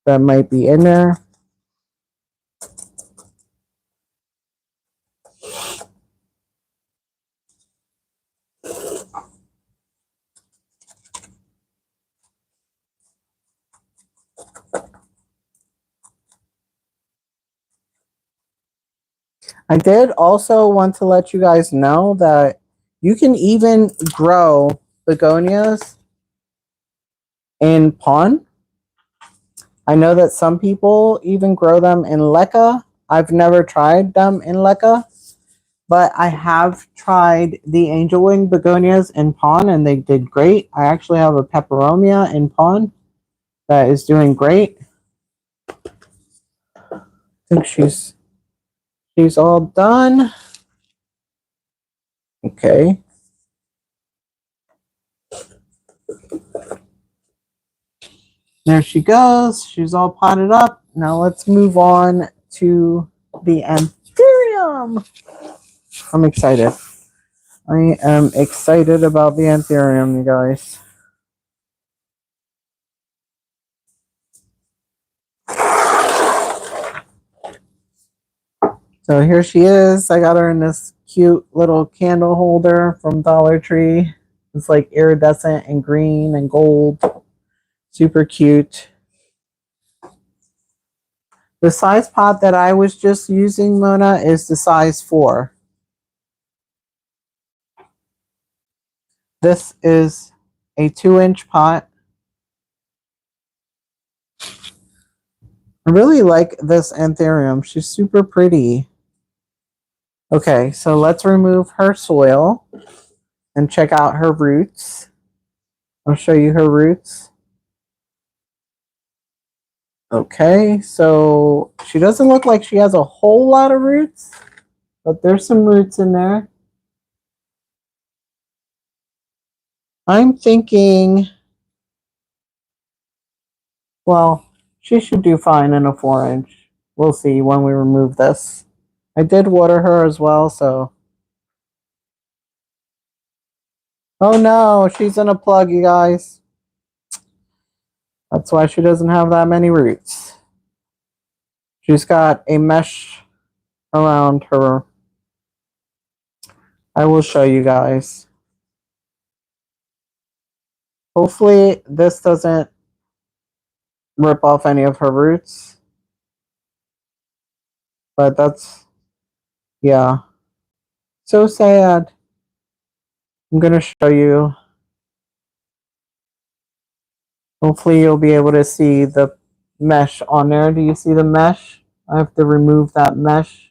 that might be in there. I did also want to let you guys know that you can even grow begonias in pond. I know that some people even grow them in leca. I've never tried them in leca, but I have tried the angel wing begonias in pond and they did great. I actually have a peperomia in pond that is doing great. I think she's all done. Okay. There she goes. She's all potted up. Now let's move on to the anthurium. I'm excited. I am excited about the anthurium, you guys. So here she is. I got her in this cute little candle holder from Dollar Tree. It's like iridescent and green and gold. Super cute. The size pot that I was just using, Mona, is the size 4. This is a 2-inch pot. I really like this anthurium. She's super pretty. Okay, so let's remove her soil and check out her roots. I'll show you her roots. Okay, so she doesn't look like she has a whole lot of roots, but there's some roots in there. I'm thinking, well, she should do fine in a 4-inch. We'll see when we remove this. I did water her as well, so. Oh no, she's in a plug, you guys. That's why she doesn't have that many roots. She's got a mesh around her. I will show you guys. Hopefully this doesn't rip off any of her roots. But that's, yeah. So sad. I'm going to show you. Hopefully you'll be able to see the mesh on there. Do you see the mesh? I have to remove that mesh.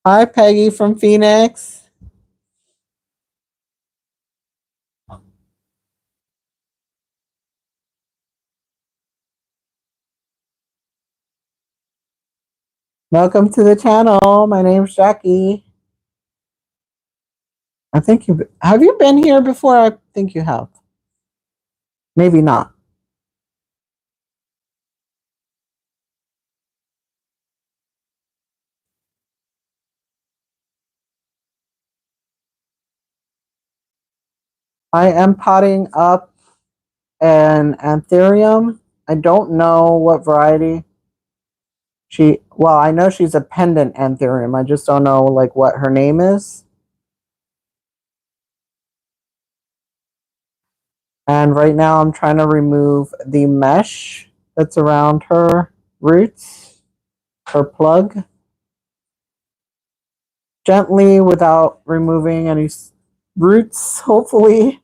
Hi, Peggy from Phoenix. Welcome to the channel. My name's Jackie. I think have you been here before? I think you have. Maybe not. I am potting up an anthurium. I don't know what variety. Well, I know she's a pendant anthurium. I just don't know like what her name is. And right now I'm trying to remove the mesh that's around her roots, her plug. Gently without removing any roots, hopefully.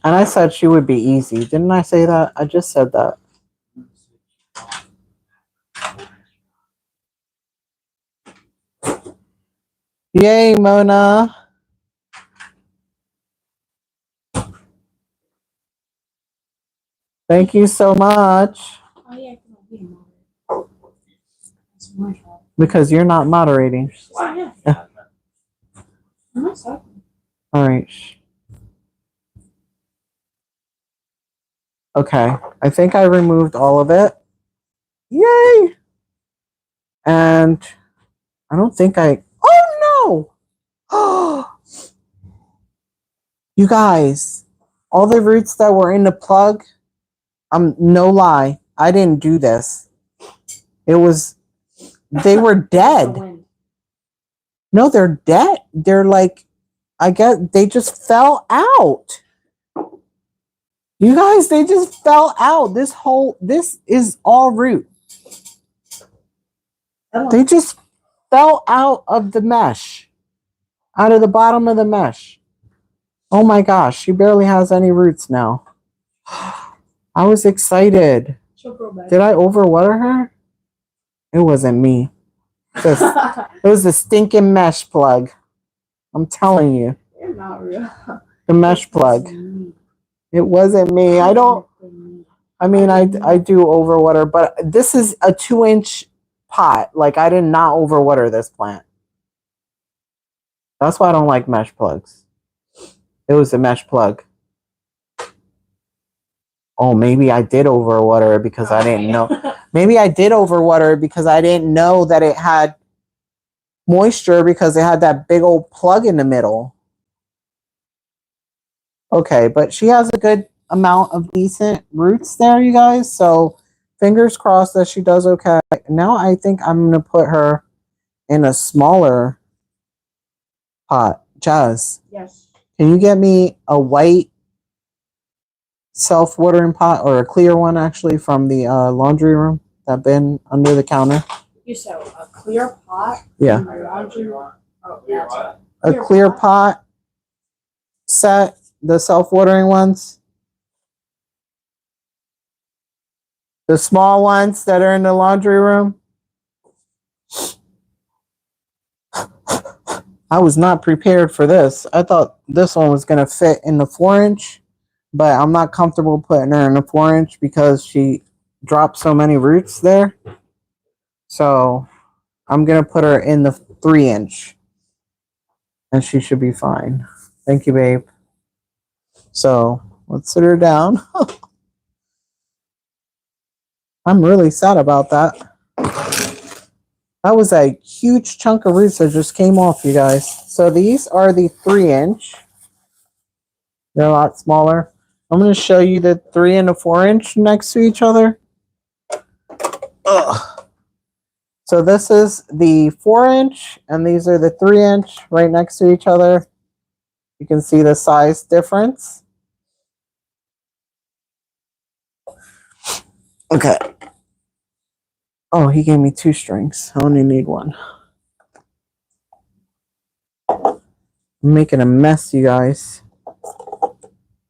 And I said she would be easy. Didn't I say that? I just said that. Yay, Mona. Thank you so much. Oh yeah, come on, be a moderator. That's my job. Because you're not moderating. Oh yeah. I'm not talking. All right. Okay. I think I removed all of it. Yay! And I don't think I... Oh, no! You guys, all the roots that were in the plug, no lie, I didn't do this. It was... They were dead. No, they're dead. They're like... I guess they just fell out. You guys, they just fell out. This is all root. They just fell out of the mesh. Out of the bottom of the mesh. Oh my gosh, she barely has any roots now. I was excited. Did I overwater her? It wasn't me. It was the stinking mesh plug. I'm telling you. You're not real. The mesh plug. It wasn't me. I mean, I do overwater, but this is a 2-inch pot. Like, I did not overwater this plant. That's why I don't like mesh plugs. It was a mesh plug. Oh, maybe I did overwater it because I didn't know. Maybe I did overwater it because I didn't know that it had moisture because it had that big old plug in the middle. Okay, but she has a good amount of decent roots there, you guys. So fingers crossed that she does okay. Now I think I'm going to put her in a smaller pot. Jazz. Yes. Can you get me a white self-watering pot or a clear one actually from the laundry room? That bin under the counter. You said a clear pot? Yeah. In the laundry room? Oh, yeah. A clear pot set, the self-watering ones. The small ones that are in the laundry room. I was not prepared for this. I thought this one was going to fit in the 4-inch, but I'm not comfortable putting her in the 4-inch because she dropped so many roots there. So I'm going to put her in the 3-inch and she should be fine. Thank you, babe. So let's sit her down. I'm really sad about that. That was a huge chunk of roots that just came off, you guys. So these are the 3-inch. They're a lot smaller. I'm going to show you the 3 and the 4-inch next to each other. Ugh. So this is the 4-inch, and these are the 3-inch right next to each other. You can see the size difference. Okay. Oh, he gave me 2 strings. I only need 1. I'm making a mess, you guys.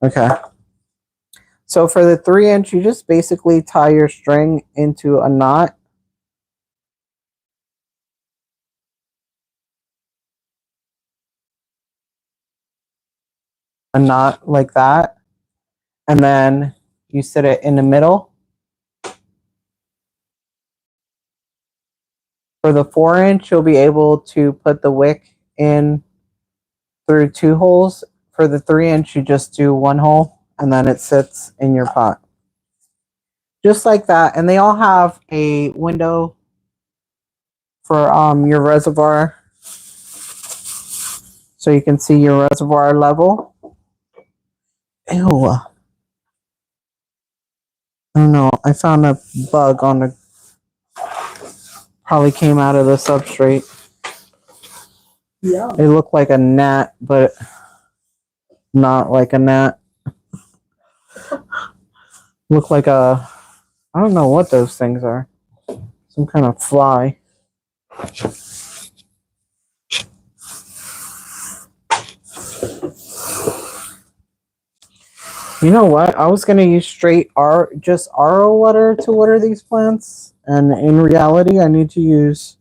Okay. So for the 3-inch, you just basically tie your string into a knot. A knot like that. And then you sit it in the middle. For the 4-inch, you'll be able to put the wick in through 2 holes. For the 3-inch, you just do 1 hole, and then it sits in your pot. Just like that. And they all have a window for your reservoir. So you can see your reservoir level. Ew. I don't know. I found a bug on the... Probably came out of the substrate. Yeah. It looked like a gnat, but not like a gnat. Looked like a... I don't know what those things are. Some kind of fly. You know what? I was gonna use straight just RO water to water these plants, and in reality, I need to use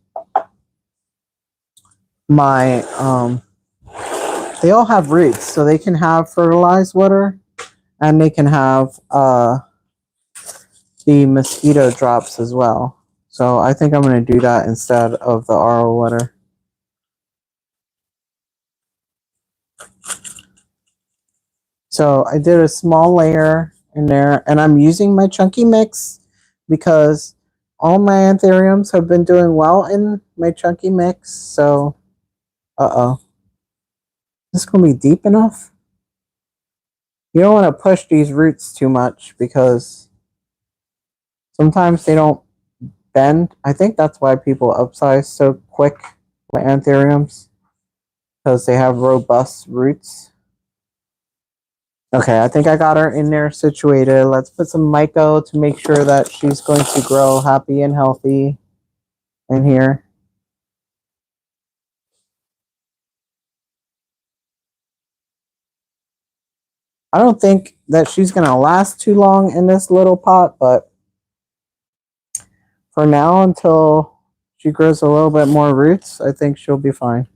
my They all have roots, so they can have fertilized water, and they can have the mosquito drops as well. So I think I'm gonna do that instead of the RO water. So I did a small layer in there, and I'm using my chunky mix because all my anthuriums have been doing well in my chunky mix. So, is this gonna be deep enough? You don't want to push these roots too much because sometimes they don't bend. I think that's why people upsize so quick with anthuriums, because they have robust roots. Okay, I think I got her in there situated. Let's put some Myco to make sure that she's going to grow happy and healthy in here. I don't think that she's going to last too long in this little pot, but for now, until she grows a little bit more roots, I think she'll be fine.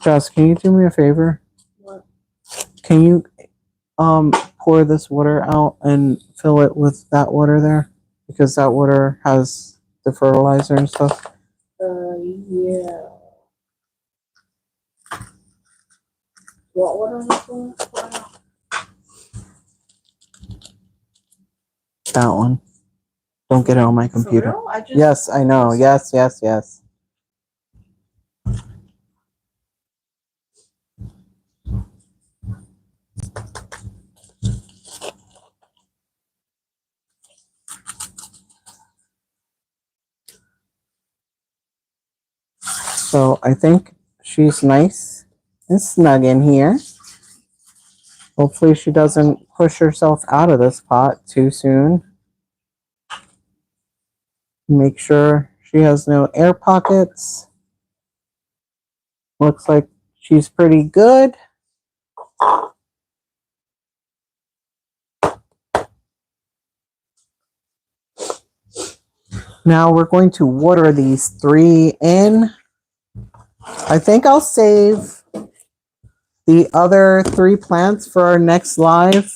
Jess, can you do me a favor? What? Can you pour this water out and fill it with that water there? Because that water has the fertilizer and stuff. Yeah. What water is this one? That one. Don't get it on my computer. For real? Yes, I know. Yes. So I think she's nice and snug in here. Hopefully she doesn't push herself out of this pot too soon. Make sure she has no air pockets. Looks like she's pretty good. Now we're going to water these 3 in. I think I'll save the other 3 plants for our next live.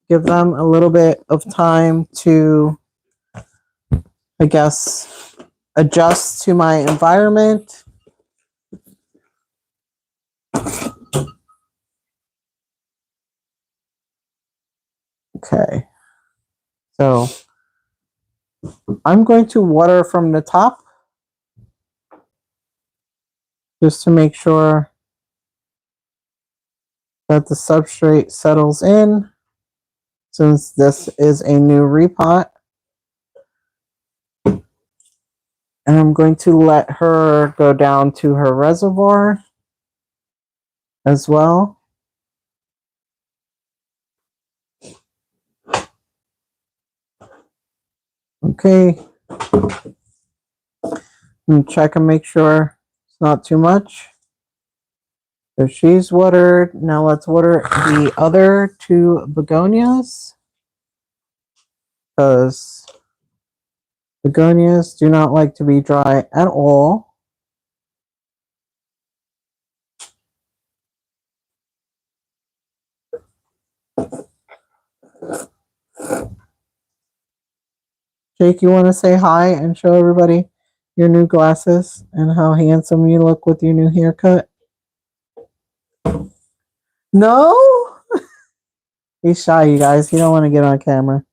Give them a little bit of time to, I guess, adjust to my environment. Okay. So I'm going to water from the top just to make sure that the substrate settles in, since this is a new repot. And I'm going to let her go down to her reservoir as well. Okay. And check and make sure it's not too much. So she's watered. Now let's water the other 2 begonias, because begonias do not like to be dry at all. Jake, you want to say hi and show everybody your new glasses and how handsome you look with your new haircut? No? He's shy, you guys. He don't want to get on camera.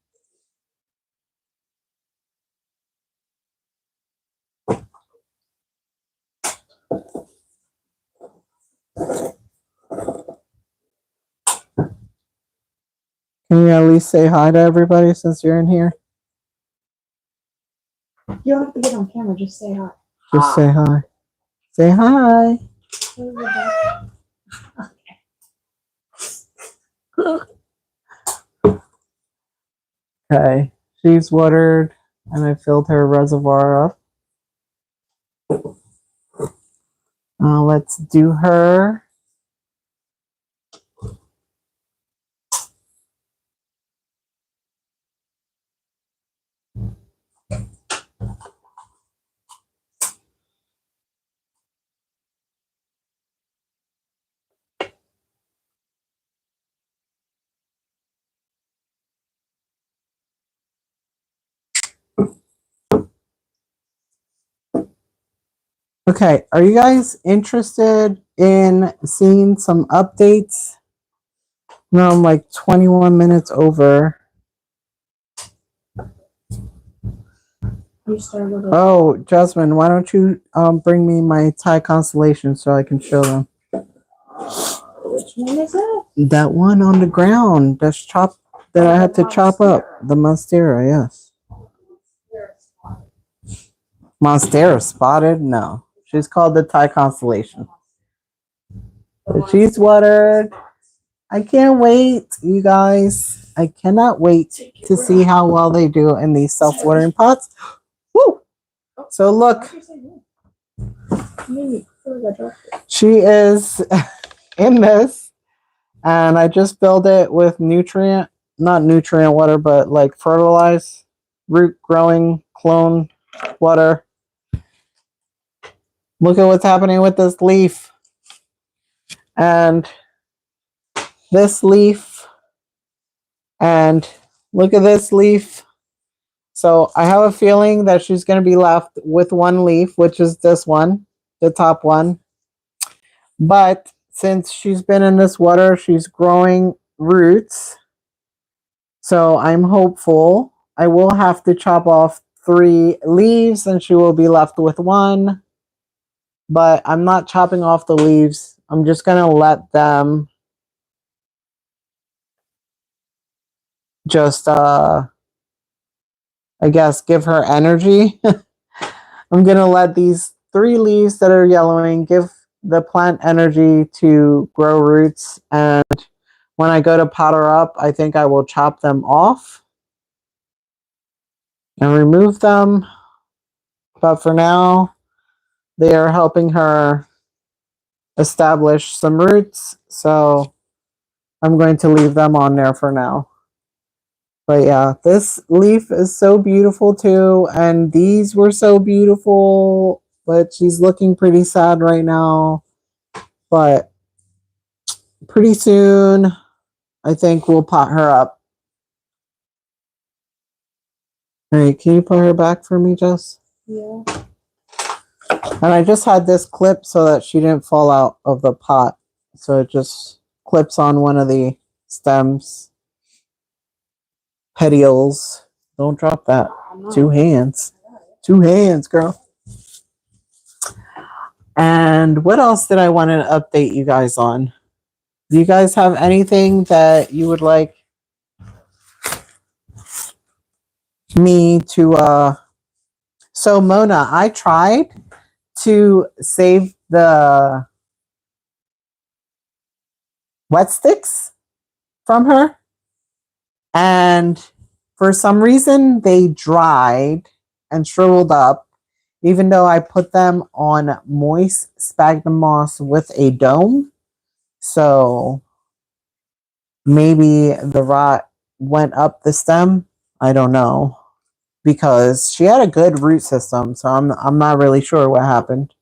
Can you at least say hi to everybody since you're in here? You don't have to get on camera, just say hi. Just say hi. Say hi. Okay. She's watered and I filled her reservoir up. Let's do her. Okay, are you guys interested in seeing some updates? No, I'm like 21 minutes over. You started. Oh, Jasmine, why don't you bring me my Thai constellation so I can show them? Which one is that? That one on the ground that's chopped that I had to chop up. The Monstera, yes. Monstera spotted? No. She's called the Thai constellation. But she's watered. I can't wait, you guys. I cannot wait to see how well they do in these self-watering pots. Woo! So look, she is in this, and I just filled it with not nutrient water, but like fertilized root growing clone water. Look at what's happening with this leaf and this leaf, and look at this leaf. So I have a feeling that she's going to be left with one leaf, which is this one, the top one. But since she's been in this water, she's growing roots. So I'm hopeful. I will have to chop off 3 leaves and she will be left with one. But I'm not chopping off the leaves. I'm just going to let them just, I guess, give her energy. I'm going to let these 3 leaves that are yellowing give the plant energy to grow roots. And when I go to pot her up, I think I will chop them off and remove them. But for now, they are helping her establish some roots. So I'm going to leave them on there for now. But yeah, this leaf is so beautiful too. And these were so beautiful. But she's looking pretty sad right now. But pretty soon, I think we'll pot her up. All right, can you put her back for me, Jess? Yeah. And I just had this clip so that she didn't fall out of the pot. So it just clips on one of the stems. Petioles. Don't drop that. 2 hands. 2 hands, girl. And what else did I want to update you guys on? Do you guys have anything that you would like me to So Mona, I tried to save the wet sticks from her, and for some reason they dried and shriveled up, even though I put them on moist sphagnum moss with a dome. So maybe the rot went up the stem. I don't know, because she had a good root system, so I'm not really sure what happened.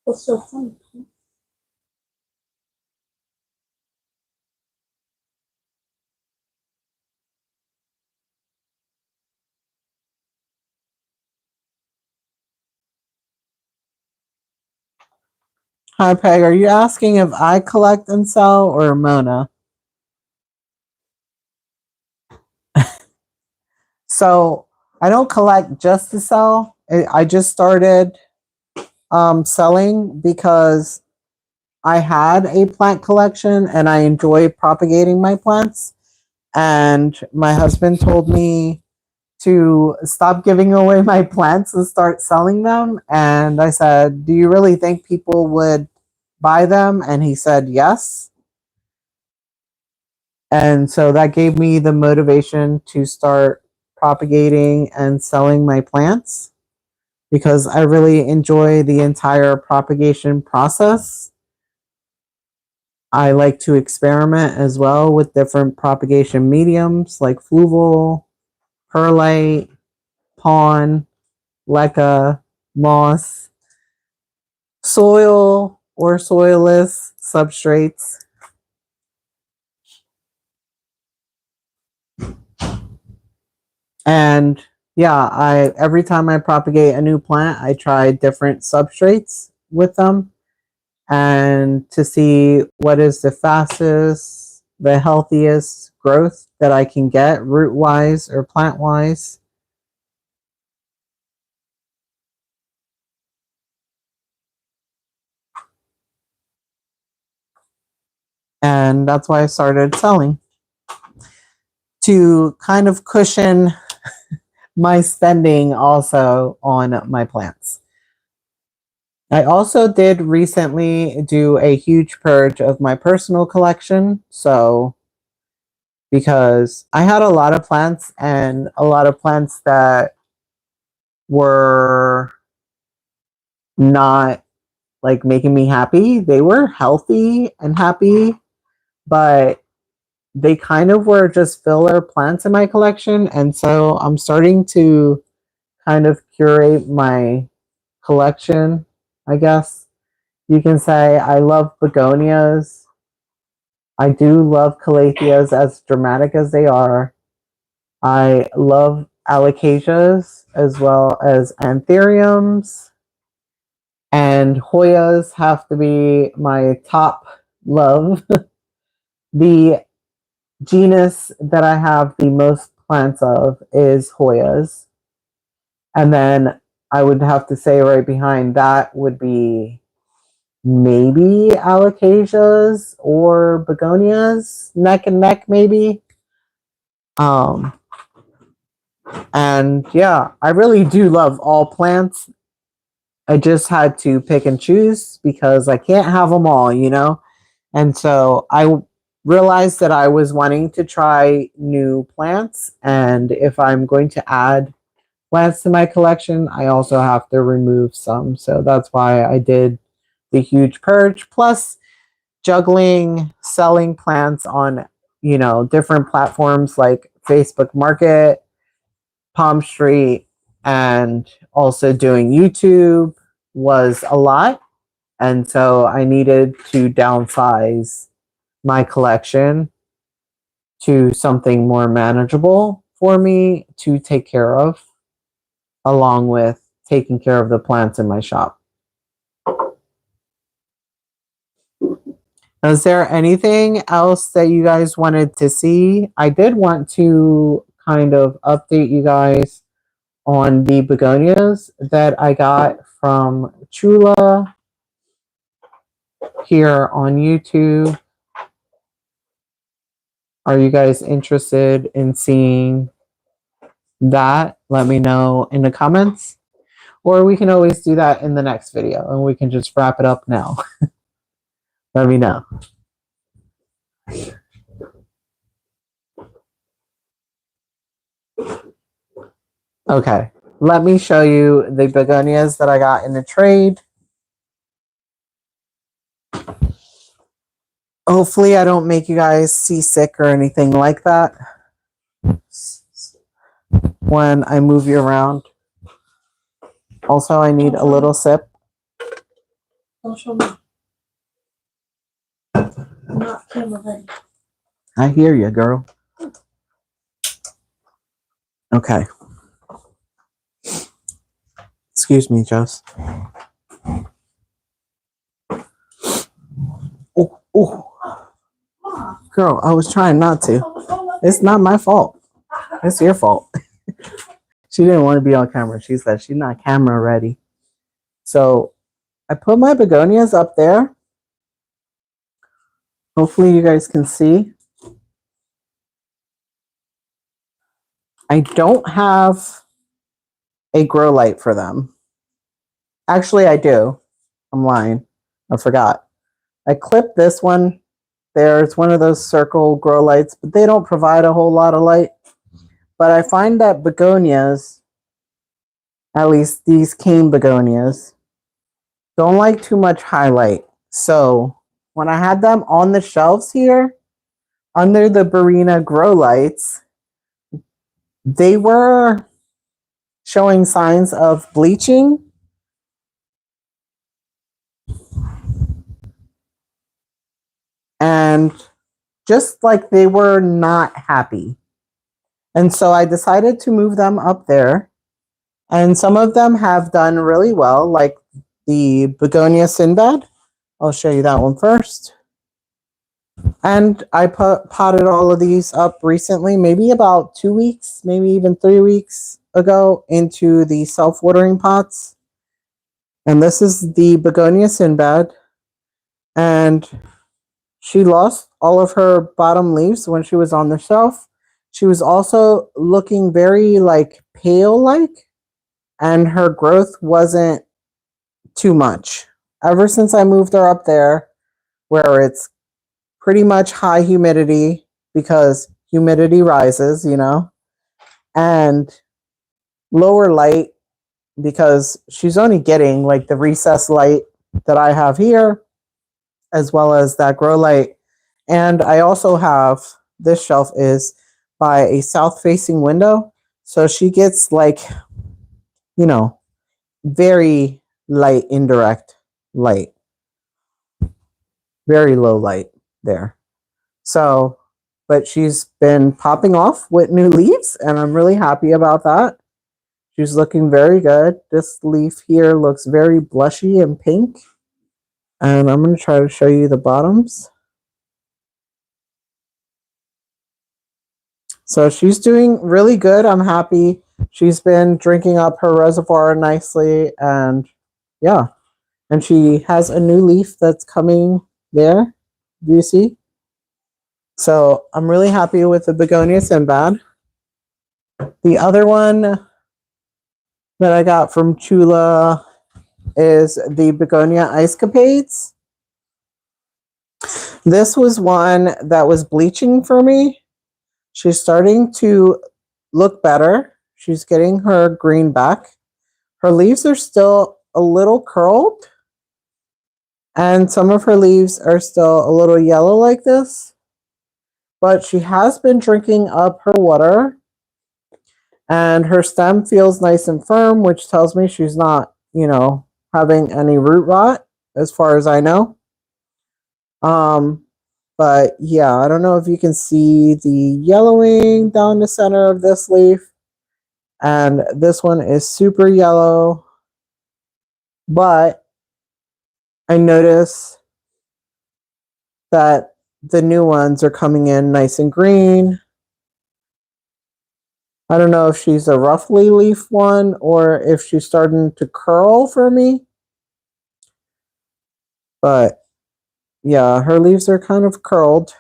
What's so funny? Hi, Peg. Are you asking if I collect and sell or Mona? So I don't collect just to sell. I just started selling because I had a plant collection and I enjoy propagating my plants. And my husband told me to stop giving away my plants and start selling them. And I said, do you really think people would buy them? And he said, yes. And so that gave me the motivation to start propagating and selling my plants because I really enjoy the entire propagation process. I like to experiment as well with different propagation mediums like fluval, perlite, pond, leca, moss, soil or soilless substrates. And yeah, I every time I propagate a new plant, I try different substrates with them and to see what is the fastest, the healthiest growth that I can get root wise or plant wise. And that's why I started selling to kind of cushion my spending also on my plants. I also did recently do a huge purge of my personal collection. So, because I had a lot of plants and a lot of plants that were not like making me happy. They were healthy and happy, but they kind of were just filler plants in my collection. And so I'm starting to kind of curate my collection, I guess. You can say I love begonias. I do love calatheas, as dramatic as they are. I love alocasias as well as anthuriums. And Hoyas have to be my top love. The genus that I have the most plants of is Hoyas. And then I would have to say right behind that would be maybe alocasias or begonias, neck and neck maybe. And yeah, I really do love all plants. I just had to pick and choose because I can't have them all, you know? And so I realized that I was wanting to try new plants. And if I'm going to add plants to my collection, I also have to remove some. So that's why I did the huge purge. Plus, juggling selling plants on, you know, different platforms like Facebook Market, PalmStreet, and also doing YouTube was a lot. And so I needed to downsize my collection to something more manageable for me to take care of, along with taking care of the plants in my shop. Is there anything else that you guys wanted to see? I did want to kind of update you guys on the begonias that I got from Chula here on YouTube. Are you guys interested in seeing that? Let me know in the comments. Or we can always do that in the next video and we can just wrap it up now. Let me know. Okay, let me show you the begonias that I got in the trade. Hopefully I don't make you guys seasick or anything like that when I move you around. Also, I need a little sip. Don't show me. I'm not camera ready. I hear you, girl. Okay. Excuse me, Jess. Oh, oh. Girl, I was trying not to. It's not my fault. It's your fault. She didn't want to be on camera. She said she's not camera ready. So I put my begonias up there. Hopefully you guys can see. I don't have a grow light for them. Actually, I do. I'm lying. I forgot. I clipped this one. There's one of those circle grow lights, but they don't provide a whole lot of light. But I find that begonias, at least these cane begonias, don't like too much highlight. So when I had them on the shelves here, under the Barina grow lights, they were showing signs of bleaching. And just like they were not happy. And so I decided to move them up there. And some of them have done really well, like the begonia Sinbad. I'll show you that one first. And I potted all of these up recently, maybe about 2 weeks, maybe even 3 weeks ago, into the self-watering pots. And this is the begonia Sinbad. And she lost all of her bottom leaves when she was on the shelf. She was also looking very like pale-like, and her growth wasn't too much. Ever since I moved her up there, where it's pretty much high humidity, because humidity rises, you know, and lower light, because she's only getting like the recessed light that I have here, as well as that grow light. And I also have, this shelf is by a south facing window. So she gets like, you know, very light, indirect light, very low light there. So, but she's been popping off with new leaves, and I'm really happy about that. She's looking very good. This leaf here looks very blushy and pink. And I'm going to try to show you the bottoms. So she's doing really good. I'm happy. She's been drinking up her reservoir nicely, and yeah. And she has a new leaf that's coming there. Do you see? So I'm really happy with the begonia Sinbad. The other one that I got from Chula is the begonia Ice Capades. This was one that was bleaching for me. She's starting to look better. She's getting her green back. Her leaves are still a little curled, and some of her leaves are still a little yellow like this. But she has been drinking up her water, and her stem feels nice and firm, which tells me she's not, you know, having any root rot as far as I know. But yeah, I don't know if you can see the yellowing down the center of this leaf. And this one is super yellow. But I notice that the new ones are coming in nice and green. I don't know if she's a roughly leaf one or if she's starting to curl for me. But yeah, her leaves are kind of curled.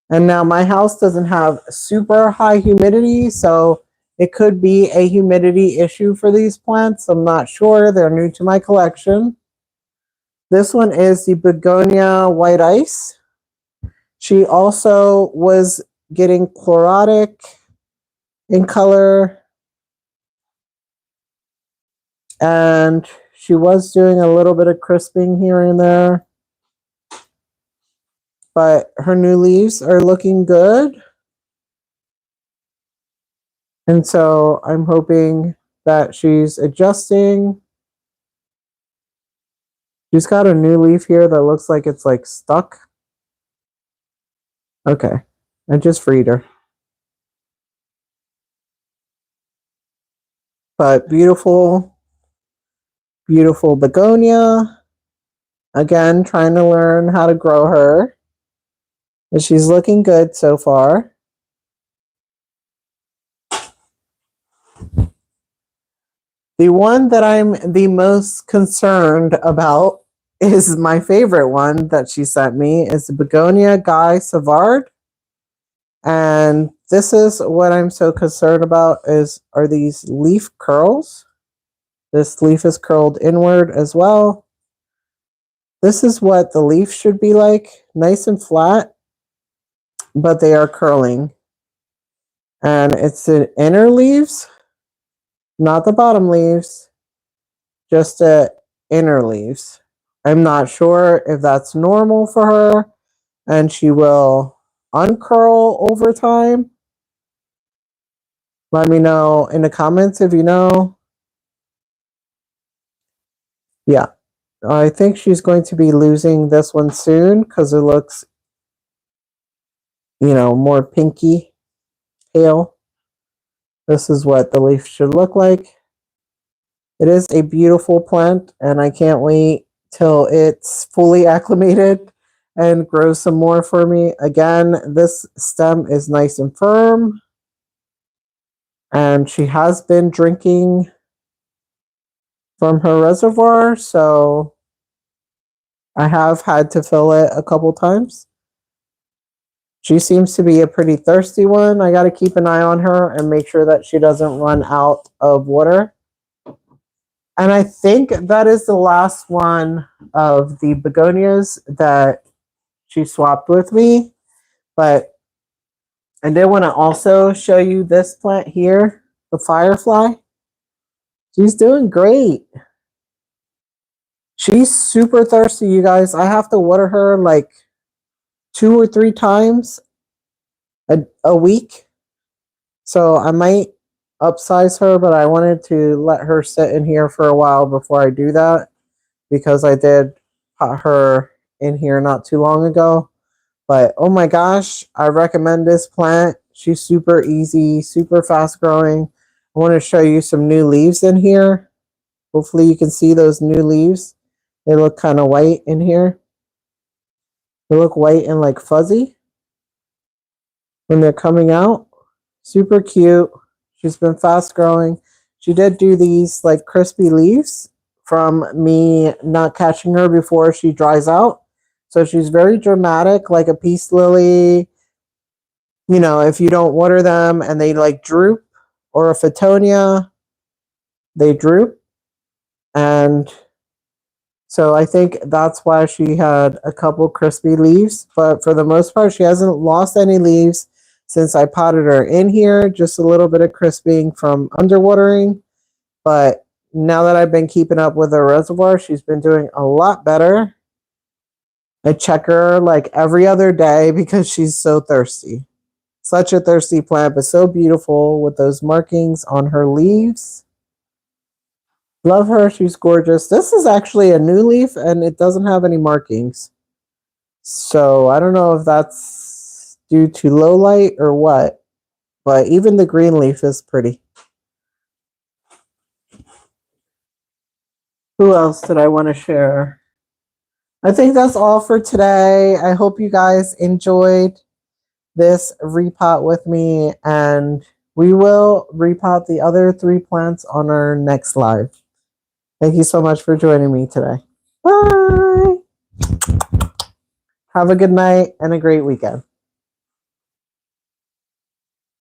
And now my house doesn't have super high humidity, so it could be a humidity issue for these plants. I'm not sure. They're new to my collection. This one is the begonia white ice. She also was getting chlorotic in color, and she was doing a little bit of crisping here and there. But her new leaves are looking good. And so I'm hoping that she's adjusting. She's got a new leaf here that looks like it's like stuck. Okay, I just freed her. But beautiful, beautiful begonia. Again, trying to learn how to grow her. But she's looking good so far. The one that I'm the most concerned about is my favorite one that she sent me is the begonia Guy Savard. And this is what I'm so concerned about are these leaf curls. This leaf is curled inward as well. This is what the leaf should be like, nice and flat, but they are curling. And it's the inner leaves, not the bottom leaves, just the inner leaves. I'm not sure if that's normal for her and she will uncurl over time. Let me know in the comments if you know. Yeah, I think she's going to be losing this one soon because it looks, more pinky, pale. This is what the leaf should look like. It is a beautiful plant and I can't wait till it's fully acclimated and grows some more for me. Again, this stem is nice and firm. And she has been drinking from her reservoir, so I have had to fill it a couple times. She seems to be a pretty thirsty one. I got to keep an eye on her and make sure that she doesn't run out of water. And I think that is the last one of the begonias that she swapped with me. But I did want to also show you this plant here, the firefly. She's doing great. She's super thirsty, you guys. I have to water her like 2 or 3 times a week. So I might upsize her, but I wanted to let her sit in here for a while before I do that because I did pot her in here not too long ago. But oh my gosh, I recommend this plant. She's super easy, super fast growing. I want to show you some new leaves in here. Hopefully you can see those new leaves. They look kind of white in here. They look white and like fuzzy when they're coming out. Super cute. She's been fast growing. She did do these like crispy leaves from me not catching her before she dries out. So she's very dramatic, like a peace lily. If you don't water them and they like droop, or a Fittonia, they droop. And so I think that's why she had a couple crispy leaves. But for the most part, she hasn't lost any leaves since I potted her in here. Just a little bit of crisping from underwatering. But now that I've been keeping up with her reservoir, she's been doing a lot better. I check her like every other day because she's so thirsty. Such a thirsty plant, but so beautiful with those markings on her leaves. Love her. She's gorgeous. This is actually a new leaf and it doesn't have any markings. So I don't know if that's due to low light or what, but even the green leaf is pretty. Who else did I want to share? I think that's all for today. I hope you guys enjoyed this repot with me, and we will repot the other 3 plants on our next live. Thank you so much for joining me today. Bye. Have a good night and a great weekend.